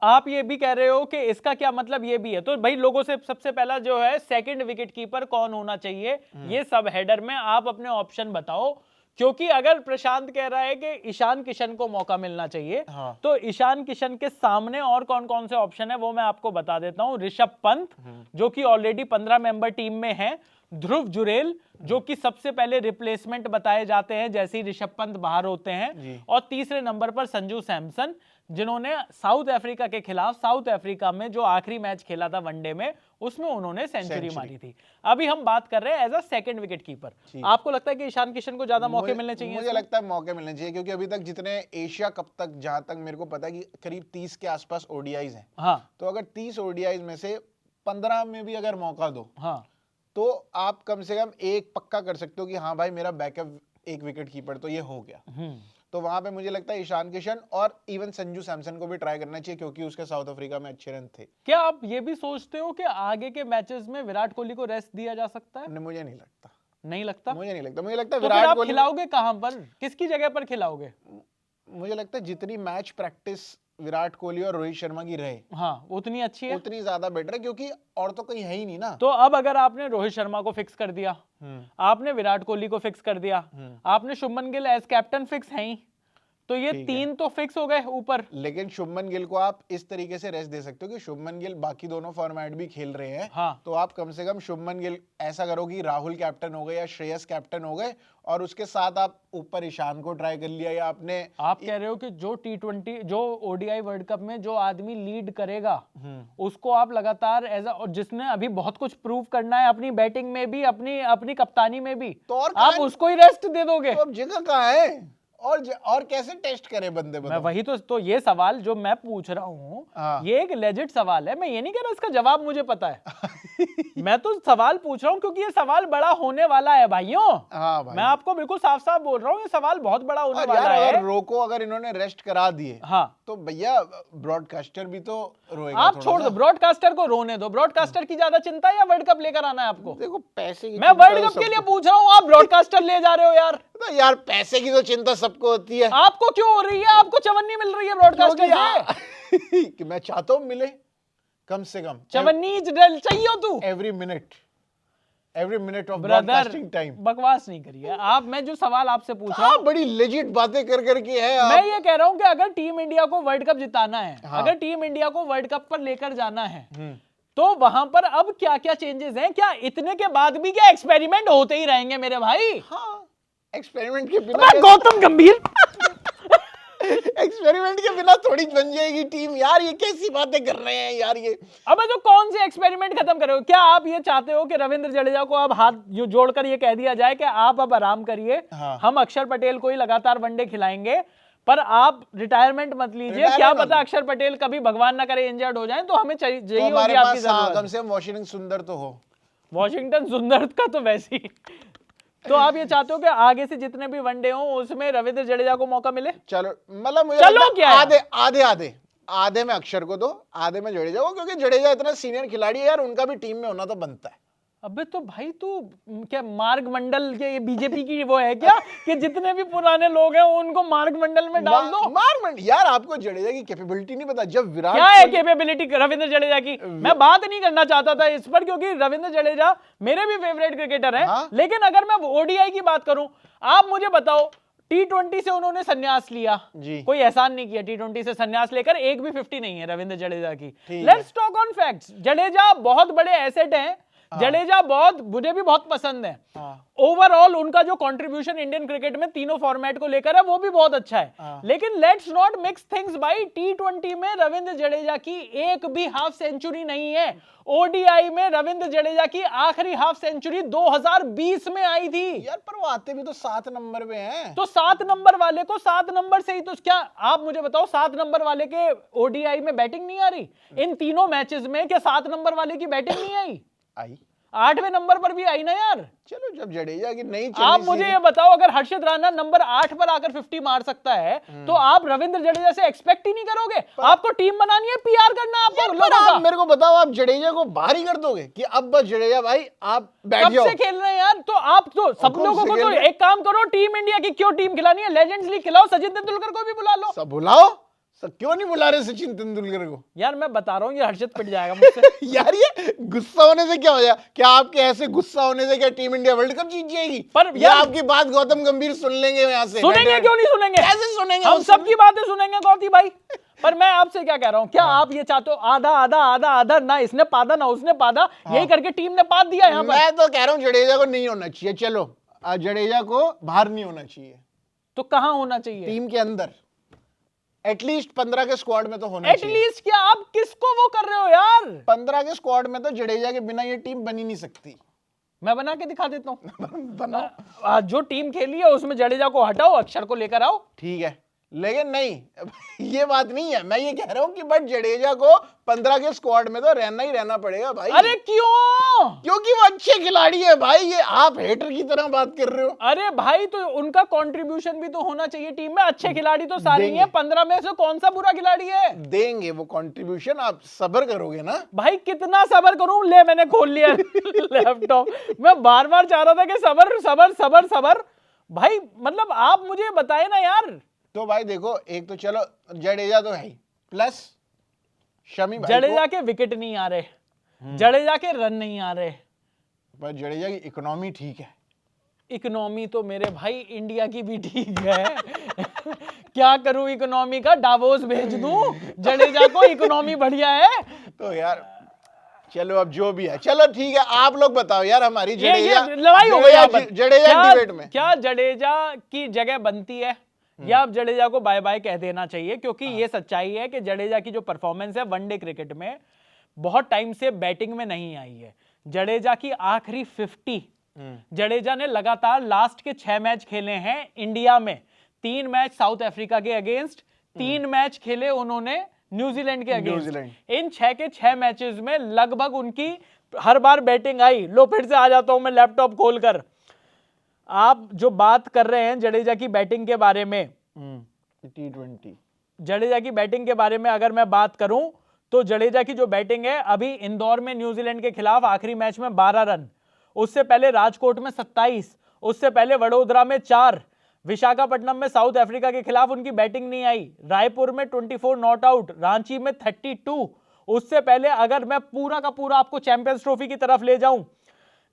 आप ये भी कह रहे हो कि इसका क्या मतलब ये भी है, तो भाई लोगों से सबसे पहला जो है सेकंड विकेट कीपर कौन होना चाहिए, ये सब हेडर में आप अपने ऑप्शन बताओ। क्योंकि अगर प्रशांत कह रहा है कि ईशान किशन को मौका मिलना चाहिए, हाँ। तो ईशान किशन के सामने और कौन कौन से ऑप्शन है वो मैं आपको बता देता हूं। ऋषभ पंत जो कि ऑलरेडी 15 मेंबर टीम में है, ध्रुव जुरेल जो कि सबसे पहले रिप्लेसमेंट बताए जाते हैं जैसे ही ऋषभ पंत बाहर होते हैं, और तीसरे नंबर पर संजू सैमसन जिन्होंने साउथ अफ्रीका के खिलाफ, साउथ अफ्रीका में जो आखिरी मैच खेला था वनडे में, उसमें उन्होंने सेंचुरी मारी थी। अभी हम बात कर रहे हैं as a second wicket keeper. आपको लगता है कि ईशान किशन को ज्यादा मौके मिलने चाहिए? मुझे लगता है मौके मिलने चाहिए, क्योंकि अभी तक जितने एशिया कप तक, जहां तक मेरे को पता है कि करीब 30 के आसपास ओडीआईज हैं। हाँ, तो अगर 30 ओडीआईज में से 15 में भी अगर मौका दो, हाँ, तो आप कम से कम एक पक्का कर सकते हो कि हाँ भाई मेरा बैकअप एक विकेट कीपर तो ये हो गया। तो वहां पे मुझे लगता है ईशान किशन और इवन संजू सैमसन को भी ट्राई करना चाहिए, क्योंकि उसके साउथ अफ्रीका में अच्छे रन थे। क्या आप ये भी सोचते हो कि आगे के मैचेस में विराट कोहली को रेस्ट दिया जा सकता है? मुझे नहीं लगता, नहीं लगता? मुझे नहीं लगता। मुझे लगता है तो फिर विराट आप कोहली, खिलाओगे कहां पर, किसकी जगह पर खिलाओगे? मुझे लगता है जितनी मैच प्रैक्टिस विराट कोहली और रोहित शर्मा की रहे, हाँ, उतनी अच्छी है, उतनी ज्यादा बेटर है, क्योंकि और तो कोई है ही नहीं ना। तो अब अगर आपने रोहित शर्मा को फिक्स कर दिया, आपने विराट कोहली को फिक्स कर दिया, आपने Shubman Gill as captain fix है ही, तो ये 3 तो फिक्स हो गए ऊपर। लेकिन शुभमन गिल को आप इस तरीके से रेस्ट दे सकते हो कि शुभमन गिल बाकी दोनों फॉर्मेट भी खेल रहे हैं। हाँ। तो आप कम से कम शुभमन गिल ऐसा करो कि राहुल कैप्टन हो गए या श्रेयस कैप्टन हो गए, और उसके साथ आप ऊपर ईशान को ट्राई कर लिया, या आपने, आप कह रहे हो कि जो T20 जो ओडीआई वर्ल्ड कप में जो आदमी लीड करेगा उसको आप लगातार एज और जिसने अभी बहुत कुछ प्रूव करना है अपनी बैटिंग में भी, अपनी कप्तानी में भी, तो और आप उसको ही रेस्ट दे दोगे? तो अब जगह कहाँ है, और कैसे टेस्ट करें बंदे? मैं वही तो ये सवाल जो मैं पूछ रहा हूँ, हाँ। ये एक लेजिट सवाल है। मैं ये नहीं कह रहा इसका जवाब मुझे पता है। मैं तो सवाल पूछ रहा हूँ क्योंकि ये सवाल बड़ा होने वाला है भाइयों। हाँ भाई, मैं आपको बिल्कुल साफ साफ बोल रहा हूँ, ये सवाल बहुत बड़ा होने वाला यार, है। अगर रोको, अगर इन्होंने रेस्ट करा दिए, हाँ, तो भैया ब्रॉडकास्टर भी तो रोएगा। आप छोड़ दो, ब्रॉडकास्टर को रोने दो। ब्रॉडकास्टर की ज्यादा चिंता है या वर्ल्ड कप लेकर आना है आपको? देखो पैसे की, मैं वर्ल्ड कप के लिए पूछ रहा हूँ, आप ब्रॉडकास्टर ले जा रहे हो यार। तो यार पैसे की तो चिंता सबको होती है। आपको क्यों हो रही है? आपको चवन्नी मिल रही है ब्रॉडकास्टर से? कि मैं चाहता हूँ मिले, कम से कम चवन्नी चाहिए हो तू every minute of brother. Broadcasting time. बकवास नहीं करिए आप। मैं जो सवाल आपसे पूछ रहा हूँ, बड़ी लेजिट बातें कर करके है आप। मैं ये कह रहा हूँ कि अगर टीम इंडिया को वर्ल्ड कप जिताना है, अगर टीम इंडिया को वर्ल्ड कप पर लेकर जाना है, तो वहां पर अब क्या क्या चेंजेस हैं? क्या इतने के बाद भी क्या एक्सपेरिमेंट होते ही रहेंगे मेरे भाई? हाँ, एक्सपेरिमेंट के बिना गौतम गंभीर एक्सपेरिमेंट के बिना थोड़ी बन जाएगी टीम यार, ये कैसी बातें कर रहे हैं यार ये। अबे तो कौन से एक्सपेरिमेंट खत्म करोगे? क्या आप ये चाहते हो कि रविंद्र जडेजा को अब हाथ जोड़कर ये कह दिया जाए कि आप अब आराम करिए, हाँ। हम अक्षर पटेल को ही लगातार वनडे खिलाएंगे, पर आप रिटायरमेंट मत लीजिए, क्या पता अक्षर पटेल कभी भगवान ना करे इंजर्ड हो जाएं, तो हमें चाहिए तो हमारे पास कम से कम वॉशिंगटन सुंदर तो हो। वॉशिंगटन सुंदर का तो वैसे ही। तो आप ये चाहते हो कि आगे से जितने भी वनडे हो उसमें रविंद्र जडेजा को मौका मिले? चलो मतलब मुझे चलो क्या आधे में अक्षर को दो, आधे में जडेजा को, क्योंकि जडेजा इतना सीनियर खिलाड़ी है यार, उनका भी टीम में होना तो बनता है। अबे तो भाई तू क्या मार्ग मंडल के बीजेपी की वो है क्या कि जितने भी पुराने लोग हैं उनको मार्ग मंडल में डाल दो? मार्ग मंडल यार, आपको जडेजा की कैपेबिलिटी नहीं पता। जब विराट क्या है कैपेबिलिटी रविंद्र जडेजा की? मैं बात नहीं करना चाहता था इस पर, क्योंकि रविंद्र जडेजा मेरे भी फेवरेट क्रिकेटर हैं। हाँ? लेकिन अगर मैं ओडीआई की बात करूं, आप मुझे बताओ, T20 से उन्होंने संन्यास लिया जी, कोई एहसान नहीं किया। T20 से संन्यास लेकर एक भी 50 नहीं है रविंद्र जडेजा की। ठीक let's talk on facts. Jadeja बहुत बड़े एसेट हैं, जडेजा मुझे भी बहुत पसंद है। ओवरऑल उनका जो कंट्रीब्यूशन इंडियन क्रिकेट में तीनों फॉर्मेट को लेकर है वो भी बहुत अच्छा है। लेकिन लेट्स नॉट मिक्स थिंग्स भाई। T20 में रविंद्र जडेजा की एक भी हाफ सेंचुरी नहीं है। ओडीआई में रविंद्र जडेजा की आखिरी हाफ सेंचुरी 2020 में आई थी यार, पर वो आते भी तो 7 नंबर पे हैं। तो 7 नंबर वाले को 7 नंबर से ही तो क्या आप मुझे बताओ, 7 नंबर वाले के ओडीआई में बैटिंग नहीं आ रही? इन तीनों मैचेस में क्या 7 नंबर वाले की बैटिंग नहीं आई? 8वें नंबर पर भी आई ना यार। चलो, जब जडेजा की नहीं आप मुझे ये बताओ, अगर हर्षित राणा नंबर 8 पर आकर 50 मार सकता है तो आप रविंद्र जडेजा से एक्सपेक्ट ही नहीं करोगे? आपको टीम बनानी है, पीआर करना आपको लोगों का। मेरे को बताओ, आप जडेजा को बाहर ही कर दोगे कि अब बस जडेजा भाई आप बैठ जाओ? कब से खेल रहे हैं यार? तो आप तो सब लोगों को तो एक काम करो, टीम इंडिया की क्यों टीम खिलानी है? लेजेंड्स लीग खिलाओ, सचिन तेंदुलकर को भी बुला लो। सब बुलाओ, सब क्यों नहीं बुला रहे सचिन तेंदुलकर को? यार मैं बता रहा हूँ ये हर्षित पिट जाएगा मुझसे। यार ये गुस्सा होने से क्या हो जाए? क्या आपके ऐसे गुस्सा होने से क्या टीम इंडिया वर्ल्ड कप जीत जाएगी? पर यार आपकी बात गौतम गंभीर सुन लेंगे यहाँ से। सुनेंगे क्यों नहीं सुनेंगे? कैसे सुनेंगे? हम सबकी बातें सुनेंगे गौती भाई। पर मैं आपसे क्या कह रहा हूँ, क्या आप ये चाहते हो आधा आधा आधा आधा, ना इसने पादा ना उसने पादा, यही करके टीम ने पाद दिया यहाँ पर? मैं तो कह रहा हूँ जडेजा को नहीं होना चाहिए। चलो, जडेजा को बाहर नहीं होना चाहिए, तो कहाँ होना चाहिए? टीम के अंदर एटलीस्ट 15 के स्क्वाड में तो होना चाहिए। एटलीस्ट क्या आप किसको वो कर रहे हो यार? 15 के स्क्वाड में तो जडेजा के बिना ये टीम बनी नहीं सकती। मैं बना के दिखा देता हूँ। बनाओ। जो टीम खेली है उसमें जडेजा को हटाओ, अक्षर को लेकर आओ। ठीक है, लेकिन नहीं ये बात नहीं है। मैं ये कह रहा हूं कि बट जडेजा को 15 के स्क्वाड में तो रहना ही रहना पड़ेगा भाई। अरे क्यों? क्योंकि वो अच्छे खिलाड़ी है भाई। ये आप हेटर की तरह बात कर रहे हो। अरे भाई तो उनका कंट्रीब्यूशन भी तो होना चाहिए टीम में। अच्छे खिलाड़ी तो सारे ही हैं, 15 में से कौन सा बुरा खिलाड़ी है? देंगे वो कंट्रीब्यूशन, आप सब्र करोगे ना? भाई कितना सब्र करूं? ले मैंने खोल लिया लैपटॉप। मैं बार बार चाह रहा था कि सब्र सब्र सब्र सब्र। भाई मतलब आप मुझे बताए ना यार। तो भाई देखो, एक तो चलो जडेजा तो है ही, प्लस शमी भाई जडेजा के विकेट नहीं आ रहे, जडेजा के रन नहीं आ रहे, पर जडेजा की इकोनॉमी ठीक है। इकोनॉमी तो मेरे भाई इंडिया की भी ठीक है। क्या करूं इकोनॉमी का? डावोस भेज दूं जडेजा को? इकोनॉमी बढ़िया है तो यार चलो, अब जो भी है चलो ठीक है। आप लोग बताओ यार, हमारी ये लड़ाई हो गई यहाँ पर। जडेजा डिबेट में क्या जडेजा की जगह बनती है या अब जडेजा को बाय बाय कह देना चाहिए? क्योंकि ये सच्चाई है कि जडेजा की जो परफॉर्मेंस है वनडे क्रिकेट में बहुत टाइम से बैटिंग में नहीं आई है। जडेजा की आखिरी 50, जडेजा ने लगातार लास्ट के 6 मैच खेले हैं इंडिया में। 3 मैच साउथ अफ्रीका के अगेंस्ट, 3 मैच खेले उन्होंने न्यूजीलैंड के अगेंस्ट। इन 6 के 6 मैचेस में लगभग उनकी हर बार बैटिंग आई। लो फिर से आ जाता हूं मैं लैपटॉप खोलकर। आप जो बात कर रहे हैं जडेजा की बैटिंग के बारे में, T20 जडेजा की बैटिंग के बारे में अगर मैं बात करूं तो जडेजा की जो बैटिंग है, अभी इंदौर में न्यूजीलैंड के खिलाफ आखिरी मैच में 12 रन, उससे पहले राजकोट में 27, उससे पहले वडोदरा में 4, विशाखापट्टनम में साउथ अफ्रीका के खिलाफ उनकी बैटिंग नहीं आई, रायपुर में 24 नॉट आउट, रांची में 32। उससे पहले अगर मैं पूरा का पूरा आपको चैंपियंस ट्रॉफी की तरफ ले जाऊं,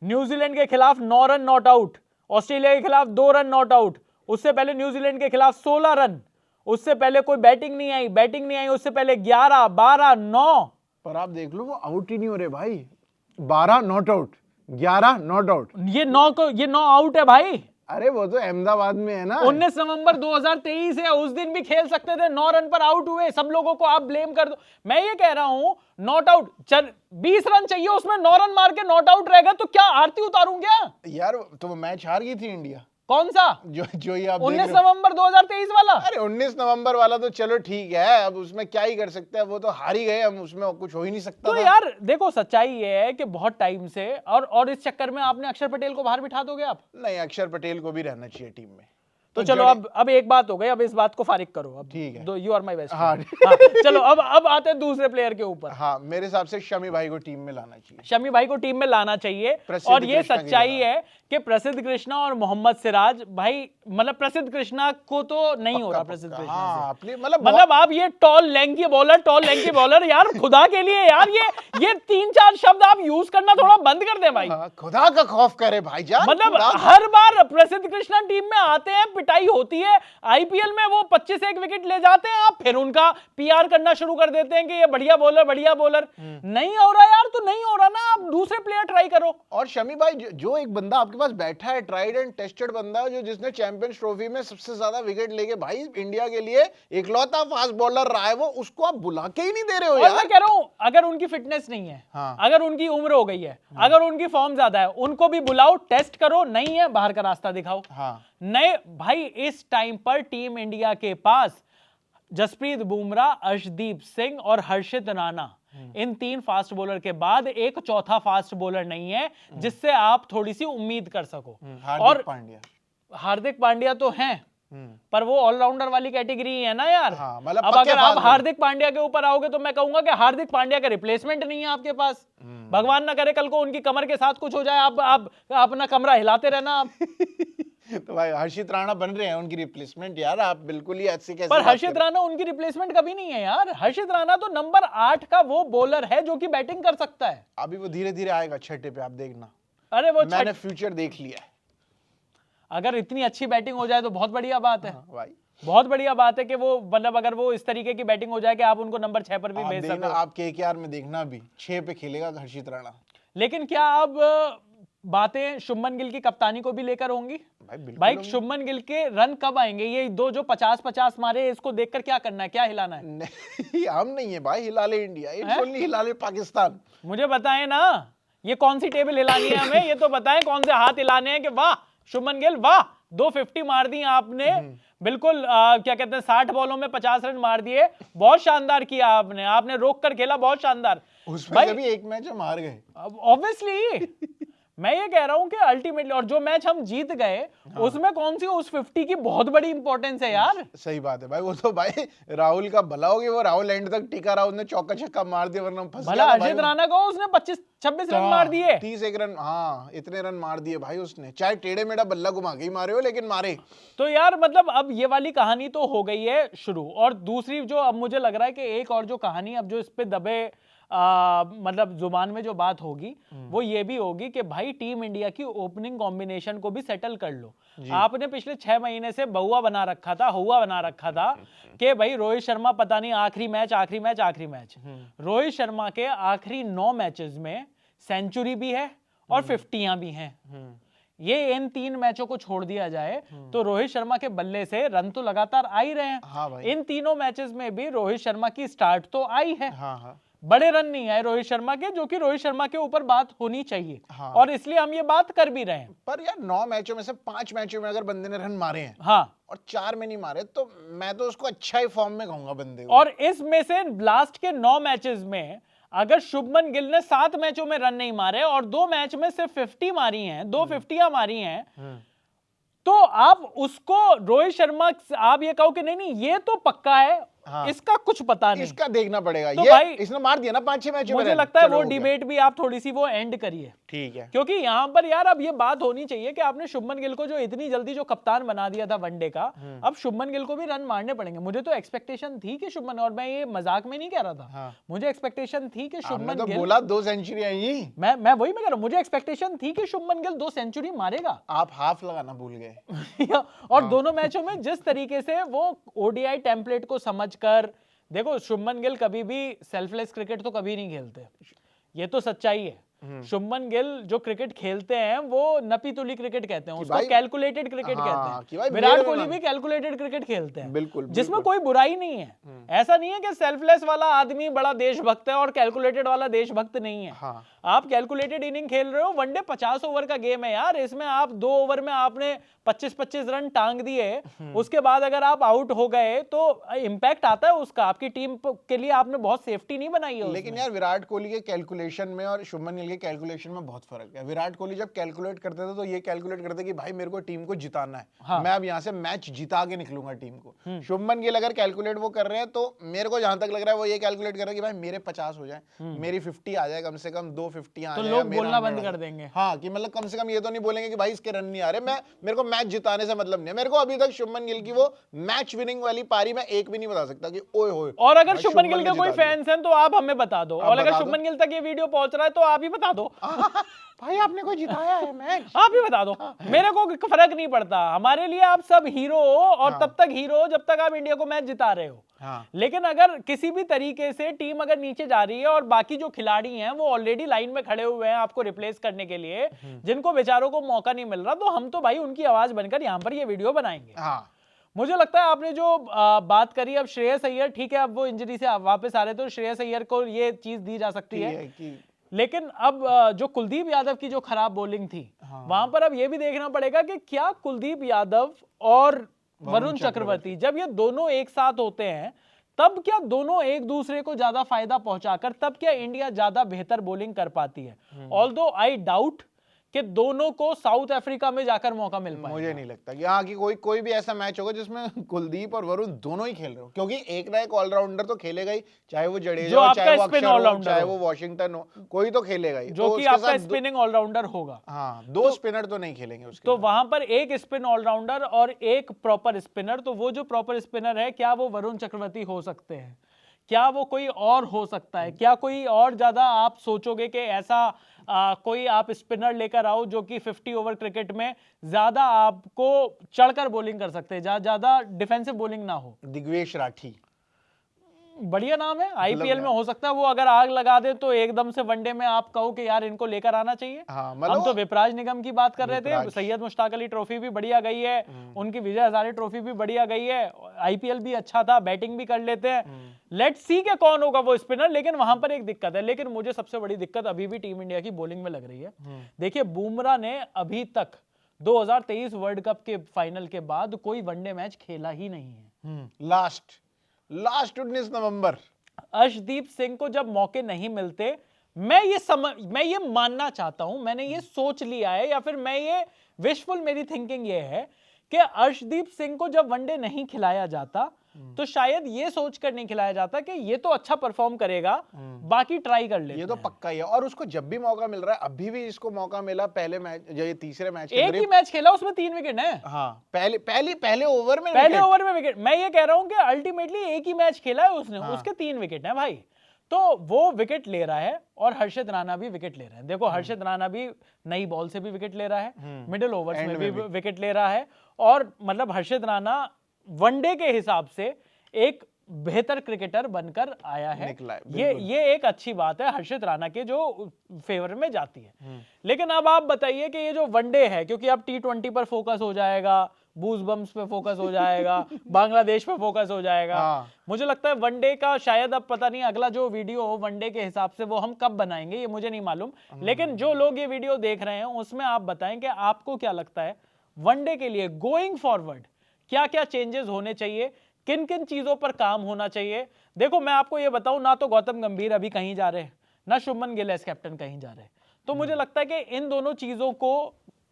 न्यूजीलैंड के खिलाफ 9 रन नॉट आउट, ऑस्ट्रेलिया के खिलाफ 2 रन नॉट आउट, उससे पहले न्यूजीलैंड के खिलाफ 16 रन, उससे पहले कोई बैटिंग नहीं आई, उससे पहले 11, 12, 9। पर आप देख लो वो आउट ही नहीं हो रहे भाई। 12 नॉट आउट, 11 नॉट आउट, ये 9 आउट है भाई। अरे वो तो अहमदाबाद में है ना। 19 नवंबर 2023 है, उस दिन भी खेल सकते थे, 9 रन पर आउट हुए, सब लोगों को आप ब्लेम कर दो। मैं ये कह रहा हूं नॉट आउट, 20 रन चाहिए, उसमें 9 रन मार के नॉट आउट रहेगा तो क्या आरती उतारूं क्या यार तो मैच हार गई थी इंडिया। कौन सा? जो ये आप 19 नवंबर 2023 वाला। अरे 19 नवंबर वाला तो चलो ठीक है, अब उसमें क्या ही कर सकते हैं, वो तो हार ही गए हम, उसमें कुछ हो ही नहीं सकता तो था। यार देखो सच्चाई ये है कि बहुत टाइम से और इस चक्कर में आपने अक्षर पटेल को बाहर बिठा दोगे आप? नहीं, अक्षर पटेल को भी रहना चाहिए टीम में। तो चलो अब एक बात हो गई, अब इस बात को फारिग करो। अब ठीक है, दो यू आर माय बेस्ट। हाँ चलो अब आते हैं दूसरे प्लेयर के ऊपर। हाँ, मेरे हिसाब से शमी भाई को टीम में लाना चाहिए। शमी भाई को टीम में लाना चाहिए। प्रसिद्ध और ये कृष्णा की सच्चाई जगह। है कि प्रसिद्ध कृष्णा और मोहम्मद सिराज भाई, मतलब प्रसिद्ध कृष्णा को तो नहीं हो रहा प्रसिद्ध कृष्णा हाँ, से। मतलब आप ये टॉल लैंकी बॉलर यार, खुदा के लिए यार, ये 3-4 शब्द आप यूज करना थोड़ा बंद कर दे भाई। हाँ, खुदा का खौफ करे भाईजान। मतलब हर बार प्रसिद्ध कृष्णा टीम में आते हैं, पिटाई होती है, आईपीएल में वो 25 विकेट ले जाते हैं, आप फिर उनका पीआर करना शुरू कर देते हैं कि ये बढ़िया बॉलर। नहीं हो रहा यार, तो नहीं हो रहा ना, आप दूसरे प्लेयर ट्राई करो। और शमी भाई जो एक बंदा आपके पास बैठा है, ट्राइड एंड टेस्टेड बंदा, जो जिसने चैंपियंस ट्रॉफी में सबसे ज्यादा विकेट लेके भाई इंडिया के लिए इकलौता फास्ट बॉलर रहा है, वो उसको आप बुला के ही नहीं दे रहे हो यार। मैं कह रहा हूं अगर उनकी फिटनेस नहीं है, हाँ। अगर उनकी उम्र हो गई है, अगर उनकी फॉर्म ज्यादा है, उनको भी बुलाओ, टेस्ट करो, नहीं है बाहर का रास्ता दिखाओ। हाँ। नहीं भाई, इस टाइम पर टीम इंडिया के पास जसप्रीत बुमराह, अर्शदीप सिंह और हर्षित राणा, इन 3 फास्ट बॉलर के बाद एक चौथा फास्ट बॉलर नहीं है जिससे आप थोड़ी सी उम्मीद कर सको। और हार्दिक पांड्या तो हैं, पर वो ऑलराउंडर वाली कैटेगरी है ना यार। हाँ, मतलब अब अगर आप हार्दिक पांड्या के ऊपर आओगे तो मैं कहूंगा कि हार्दिक पांड्या का रिप्लेसमेंट नहीं है आपके पास। भगवान ना करे कल को उनकी कमर के साथ कुछ हो जाए, आप अपना कमरा हिलाते रहना आप। तो भाई हर्षित राणा बन रहे हैं उनकी रिप्लेसमेंट यार, आप बिल्कुल ही ऐसे कैसे? पर हर्षित राणा उनकी रिप्लेसमेंट कभी नहीं है यार। हर्षित राणा तो नंबर 8 का वो बॉलर है जो कि बैटिंग कर सकता है। अभी वो धीरे धीरे आएगा छठे पे, आप देखना। अरे वो मैंने फ्यूचर देख लिया है। अगर इतनी अच्छी बैटिंग हो जाए तो बहुत बढ़िया बात है। हाँ, भाई बहुत बढ़िया बात है कि वो, मतलब अगर वो इस तरीके की बैटिंग हो जाए कि आप उनको नंबर 6 पर भी भेज सको। आप केकेआर में देखना, भी 6 पे खेलेगा हर्षित राणा। लेकिन क्या अब बातें शुभमन गिल की कप्तानी को भी लेकर होंगी? भाई शुभमन गिल के रन कब आएंगे? ये दो जो 50-50 मारे, इसको देखकर क्या करना है, क्या हिलाना है? नहीं, हम नहीं है भाई, हिला ले इंडिया, इट्स ओनली हिला ले पाकिस्तान। मुझे बताएं ना, ये कौन सी टेबल हिलानी है हमें, ये तो बताएं कौन से हाथ हिलाने हैं कि वाह शुभमन गिल वाह, 250 मार दी आपने, बिल्कुल क्या कहते हैं 60 बॉलों में 50 रन मार दिए, बहुत शानदार किया आपने रोक कर खेला, बहुत शानदार। उसमें से भी एक मैच हम हार गए ऑब्वियसली। मैं ये कह रहा हूं कि अल्टीमेटली, और जो मैच हम जीत गए, हाँ। उसमें कौन सी उस 50 की बहुत बड़ी इंपॉर्टेंस है यार। सही बात है भाई, वो तो भाई राहुल का भला हो गया, वो राहुल एंड तक टिका रहा, उसने चौका छक्का मार दिया, वरना फंस भला हर्षित राणा को उसने 25-26 रन मार दिए, 31 रन, हाँ इतने रन मार दिए भाई उसने, चाहे टेढ़े मेढ़ा बल्ला घुमा के ही मारे हो, लेकिन मारे। तो यार मतलब अब ये वाली कहानी तो हो गई है शुरू। और दूसरी जो अब मुझे लग रहा है कि एक और जो कहानी अब जो इस पे दबे मतलब जुबान में जो बात होगी वो ये भी होगी कि भाई टीम इंडिया की ओपनिंग कॉम्बिनेशन को भी सेटल कर लो। आपने पिछले 6 महीने से हुआ बना रखा था कि भाई रोहित शर्मा पता नहीं आखिरी मैच। रोहित शर्मा के आखिरी 9 मैचेस में सेंचुरी भी है और 50 भी हैं। ये इन 3 मैचों को छोड़ दिया जाए तो रोहित शर्मा के बल्ले से रन तो लगातार आ ही रहे हैं। हाँ भाई। इन तीनों मैचेस में भी रोहित शर्मा की स्टार्ट तो आई है। हाँ। बड़े रन नहीं आए रोहित शर्मा के, जो कि रोहित शर्मा के ऊपर बात होनी चाहिए। हाँ। और इसलिए हम ये बात कर भी रहे हैं। पर यार 9 मैचों में से 5 मैचों में अगर बंदे ने रन मारे हैं, हाँ, और 4 में नहीं मारे, तो मैं तो उसको अच्छा ही फॉर्म में कहूंगा बंदे को। और इसमें से लास्ट के 9 मैचेस में अगर शुभमन गिल ने 7 मैचों में रन नहीं मारे और 2 मैच में सिर्फ 50 मारी हैं, 2 50 मारी हैं, तो आप उसको रोहित शर्मा, आप ये कहो कि नहीं ये तो पक्का है। हाँ। इसका कुछ पता नहीं, इसका देखना पड़ेगा। तो ये भाई इसने मार दिया ना 5-6 मैचों में, मुझे लगता है वो डिबेट भी आप थोड़ी सी वो एंड करिए। ठीक है, क्योंकि क्योंकि यहां पर यार अब ये बात होनी चाहिए कि आपने शुभमन गिल को जो इतनी जल्दी जो कप्तान बना दिया था वनडे का, अब शुभमन गिल को भी रन मारने पड़ेंगे। मुझे तो एक्सपेक्टेशन थी कि शुभमन, और मैं ये मजाक में नहीं कह रहा था। हाँ। मुझे एक्सपेक्टेशन थी कि शुभमन गिल, बोला 2 सेंचुरी आएगी। मैं वही मैं कह रहा हूं, मुझे एक्सपेक्टेशन थी कि शुभमन गिल 2 सेंचुरी मारेगा। आप हाफ लगाना भूल गए। और दोनों मैचों में जिस तरीके से वो ओडीआई टेम्पलेट को समझकर, देखो शुभमन गिल कभी भी सेल्फलेस क्रिकेट तो कभी नहीं खेलते, ये तो सच्चाई है। शुभमन गिल जो क्रिकेट खेलते हैं वो नपी तुली क्रिकेट कहते हैं, उसको भाई- कैलकुलेटेड क्रिकेट हाँ, कहते कि भाई हैं। विराट मेरे कोहली में- भी कैलकुलेटेड क्रिकेट खेलते हैं, बिल्कुल, जिसमें कोई बुराई नहीं है। ऐसा नहीं है कि सेल्फलेस वाला आदमी बड़ा देशभक्त है और कैलकुलेटेड वाला देशभक्त नहीं है। हाँ। आप कैलकुलेटेड इनिंग खेल रहे हो, वनडे 50 ओवर का गेम है यार, इसमें आप 2 ओवर में आपने 25-25 रन टांग दिए, उसके बाद अगर आप आउट हो गए तो इंपैक्ट आता है उसका, आपकी टीम के लिए आपने बहुत सेफ्टी नहीं बनाई है। लेकिन यार विराट कोहली के कैलकुलेशन में और शुभमन गिल के कैलकुलेशन में बहुत फर्क है। विराट कोहली जब कैलकुलेट करते थे तो ये कैलकुलेट करते कि भाई मेरे को टीम को जिताना है, हाँ। मैं अब यहाँ से मैच जिता के निकलूंगा टीम को। शुभमन गिल अगर कैलकुलेट वो कर रहे हैं तो मेरे को जहां तक लग रहा है वो ये कैलकुलेट कर रहे हैं कि भाई मेरे 50 हो जाए, मेरी 50 आ जाए, कम से कम 2 50 आ तो जाए, लोग मेरा बोलना 100 बंद आ कर जाए। देंगे। हाँ, कि मतलब कम से कम ये तो नहीं बोलेंगे कि भाई इसके रन नहीं आ रहे, मेरे को मैच जिताने से मतलब नहीं है। मेरे को अभी तक शुभमन गिल की वो मैच विनिंग वाली पारी में एक भी नहीं बता सकता कि ओए होए। और अगर भाई शुभमन गिल ने के कोई जिता दिया। फैंस हैं तो आप हमें बता दो, और अगर बता दो। शुभमन गिल तक ये वीडियो पहुंच रहा है तो आप ही बता दो। भाई आपने कोई जिताया है मैच? आप ही बता दो, मेरे को फर्क नहीं पड़ता। हमारे लिए आप सब हीरो हो, और तब तक हीरो हो जब तक आप इंडिया को मैच जिता रहे हो। हाँ। लेकिन अगर किसी भी तरीके से टीम अगर नीचे जा रही है और बाकी जो खिलाड़ी हैं वो ऑलरेडी लाइन में खड़े हुए हैं आपको रिप्लेस करने के लिए, जिनको बेचारों को मौका नहीं मिल रहा, तो हम तो भाई उनकी आवाज बनकर यहाँ पर ये वीडियो बनाएंगे। हाँ। मुझे लगता है आपने जो बात करी, अब श्रेयस अय्यर ठीक है, अब वो इंजरी से वापस आ रहे तो श्रेयस अय्यर को ये चीज दी जा सकती है कि लेकिन अब जो कुलदीप यादव की जो खराब बॉलिंग थी, वहां पर अब ये भी देखना पड़ेगा कि क्या कुलदीप यादव और वरुण चक्रवर्ती जब ये दोनों एक साथ होते हैं तब क्या दोनों एक दूसरे को ज्यादा फायदा पहुंचाकर तब क्या इंडिया ज्यादा बेहतर बॉलिंग कर पाती है। ऑल्दो आई डाउट कि दोनों को साउथ अफ्रीका में जाकर मौका मिल पाएगा। मुझे नहीं लगता कि हाँ कि कोई भी ऐसा मैच होगा जिसमें कुलदीप और वरुण दोनों ही खेल रहे हो, क्योंकि एक ना एक ऑलराउंडर तो खेलेगा ही, चाहे वो जडेजा जो हो, आपका चाहे वो spin अक्षर हो, all-rounder चाहे हो। वो वॉशिंगटन हो, कोई तो खेलेगा ही। जो तो कि उसके आपका साथ स्पिनिंग ऑलराउंडर होगा। हाँ, दो स्पिनर तो नहीं खेलेंगे उसके तो साथ। वहां पर एक स्पिन ऑलराउंडर और एक प्रॉपर स्पिनर, तो वो जो प्रॉपर स्पिनर है क्या वो वरुण चक्रवर्ती हो सकते हैं, क्या वो कोई और हो सकता है, क्या कोई और ज्यादा आप सोचोगे कि ऐसा कोई आप स्पिनर लेकर आओ जो कि 50 ओवर क्रिकेट में ज्यादा आपको चढ़कर बॉलिंग कर सकते हैं, ज्यादा डिफेंसिव बॉलिंग ना हो। दिग्वेश राठी बढ़िया नाम है, आईपीएल में हो सकता है वो अगर आग लगा दे तो एकदम से वनडे में आप कहो कि यार इनको लेकर आना चाहिए। हाँ, हम तो विपराज निगम की बात कर रहे थे, विपराज। सैयद मुश्ताक अली ट्रॉफी भी बढ़िया गई है, उनकी विजय हजारे ट्रॉफी भी बढ़िया गई है, आईपीएल भी अच्छा था, बैटिंग भी कर लेते हैं। लेट्स सी के कौन होगा वो स्पिनर। लेकिन वहां पर एक दिक्कत है, लेकिन मुझे सबसे बड़ी दिक्कत अभी भी टीम इंडिया की बॉलिंग में लग रही है। देखिए बुमराह ने अभी तक 2023 वर्ल्ड कप के फाइनल के बाद कोई वनडे मैच खेला ही नहीं है। लास्ट 19 नवंबर। अर्शदीप सिंह को जब मौके नहीं मिलते, मैं ये मानना चाहता हूं, मैंने ये सोच लिया है, या फिर मैं ये विशफुल मेरी थिंकिंग ये है कि अर्शदीप सिंह को जब वनडे नहीं खिलाया जाता तो शायद ये सोचकर नहीं खिलाया जाता कि ये तो अच्छा परफॉर्म करेगा, बाकी ट्राई कर लेते ये तो हैं। पक्का ही है, और उसको जब भी मौका मिल रहा है, अभी भी इसको मौका मिला पहले मैच, ये तीसरे मैच के एक अंदर ही मैच खेला, उसमें 3 विकेट है। हाँ, पहले ओवर में पहले विकेट। ओवर में विकेट। मैं ये कह रहा हूं कि अल्टीमेटली एक ही मैच खेला है उसने, उसके 3 विकेट हैं भाई, तो वो विकेट ले रहा है और हर्षित राणा भी विकेट ले रहे हैं। देखो हर्षित राणा भी नई बॉल से भी विकेट ले रहा है, मिडिल ओवर्स में भी विकेट ले रहा है, और मतलब हर्षित राणा वनडे के हिसाब से एक बेहतर क्रिकेटर बनकर आया है। निकला है, ये एक अच्छी बात है हर्षित राणा के जो फेवर में जाती है। लेकिन अब आप बताइए कि ये जो वनडे है, क्योंकि अब T20 पर फोकस हो जाएगा, बूज बम्स पे फोकस हो जाएगा, बांग्लादेश पे फोकस हो जाएगा। मुझे लगता है वनडे का शायद अब पता नहीं अगला जो वीडियो हो वनडे के हिसाब से वो हम कब बनाएंगे, ये मुझे नहीं मालूम। लेकिन जो लोग ये वीडियो देख रहे हैं उसमें आप बताएं कि आपको क्या लगता है वनडे के लिए गोइंग फॉरवर्ड क्या क्या चेंजेस होने चाहिए, किन किन चीजों पर काम होना चाहिए। देखो मैं आपको ये बताऊं, ना तो गौतम गंभीर अभी कहीं जा रहे हैं, ना शुभमन गिल एज कैप्टन कहीं जा रहे हैं, तो मुझे लगता है कि इन दोनों चीजों को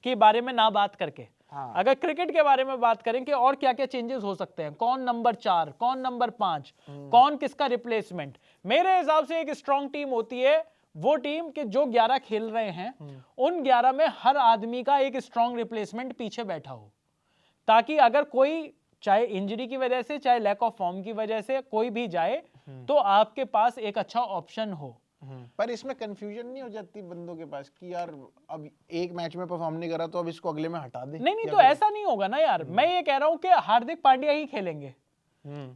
के बारे में ना बात करके अगर क्रिकेट के बारे में बात करें कि और क्या क्या चेंजेस हो सकते हैं, कौन नंबर 4, कौन नंबर 5, कौन किसका रिप्लेसमेंट। मेरे हिसाब से एक स्ट्रॉन्ग टीम होती है वो टीम के जो 11 खेल रहे हैं उन 11 में हर आदमी का एक स्ट्रॉन्ग रिप्लेसमेंट पीछे बैठा हो, ताकि अगर कोई चाहे इंजरी की वजह से चाहे लैक ऑफ फॉर्म की वजह से कोई भी जाए तो आपके पास एक अच्छा ऑप्शन हो। पर इसमें कंफ्यूजन नहीं हो जाती बंदों के पास कि यार अब एक मैच में परफॉर्म नहीं करा तो अब इसको अगले में हटा दे? नहीं तो ऐसा नहीं होगा ना यार। मैं ये कह रहा हूं कि हार्दिक पांड्या ही खेलेंगे,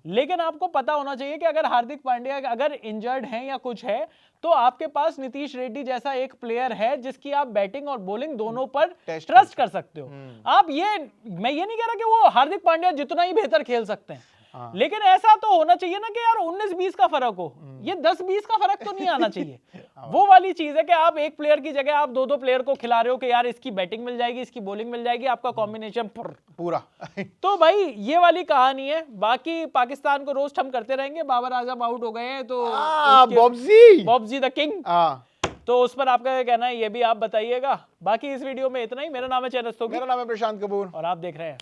लेकिन आपको पता होना चाहिए कि अगर हार्दिक पांड्या अगर इंजर्ड हैं या कुछ है तो आपके पास नीतीश रेड्डी जैसा एक प्लेयर है जिसकी आप बैटिंग और बॉलिंग दोनों पर ट्रस्ट कर सकते हो। आप मैं ये नहीं कह रहा कि वो हार्दिक पांड्या जितना ही बेहतर खेल सकते हैं, लेकिन ऐसा तो होना चाहिए ना कि यार 19-20 का फर्क हो, ये 10-20 का फर्क तो नहीं आना चाहिए। वो वाली चीज है कि आप एक प्लेयर की जगह आप दो प्लेयर को खिला रहे हो कि यार इसकी बैटिंग मिल जाएगी, इसकी बॉलिंग मिल जाएगी, आपका कॉम्बिनेशन पूरा। तो भाई ये वाली कहानी है। बाकी पाकिस्तान को रोस्ट हम करते रहेंगे, बाबर आजम आउट हो गए हैं तो बॉब्जी द किंग, तो उस पर आपका क्या कहना है ये भी आप बताइएगा। बाकी इस वीडियो में इतना ही। मेरा नाम है चेरस्तोगी, मेरा नाम है प्रशांत कपूर और आप देख रहे हैं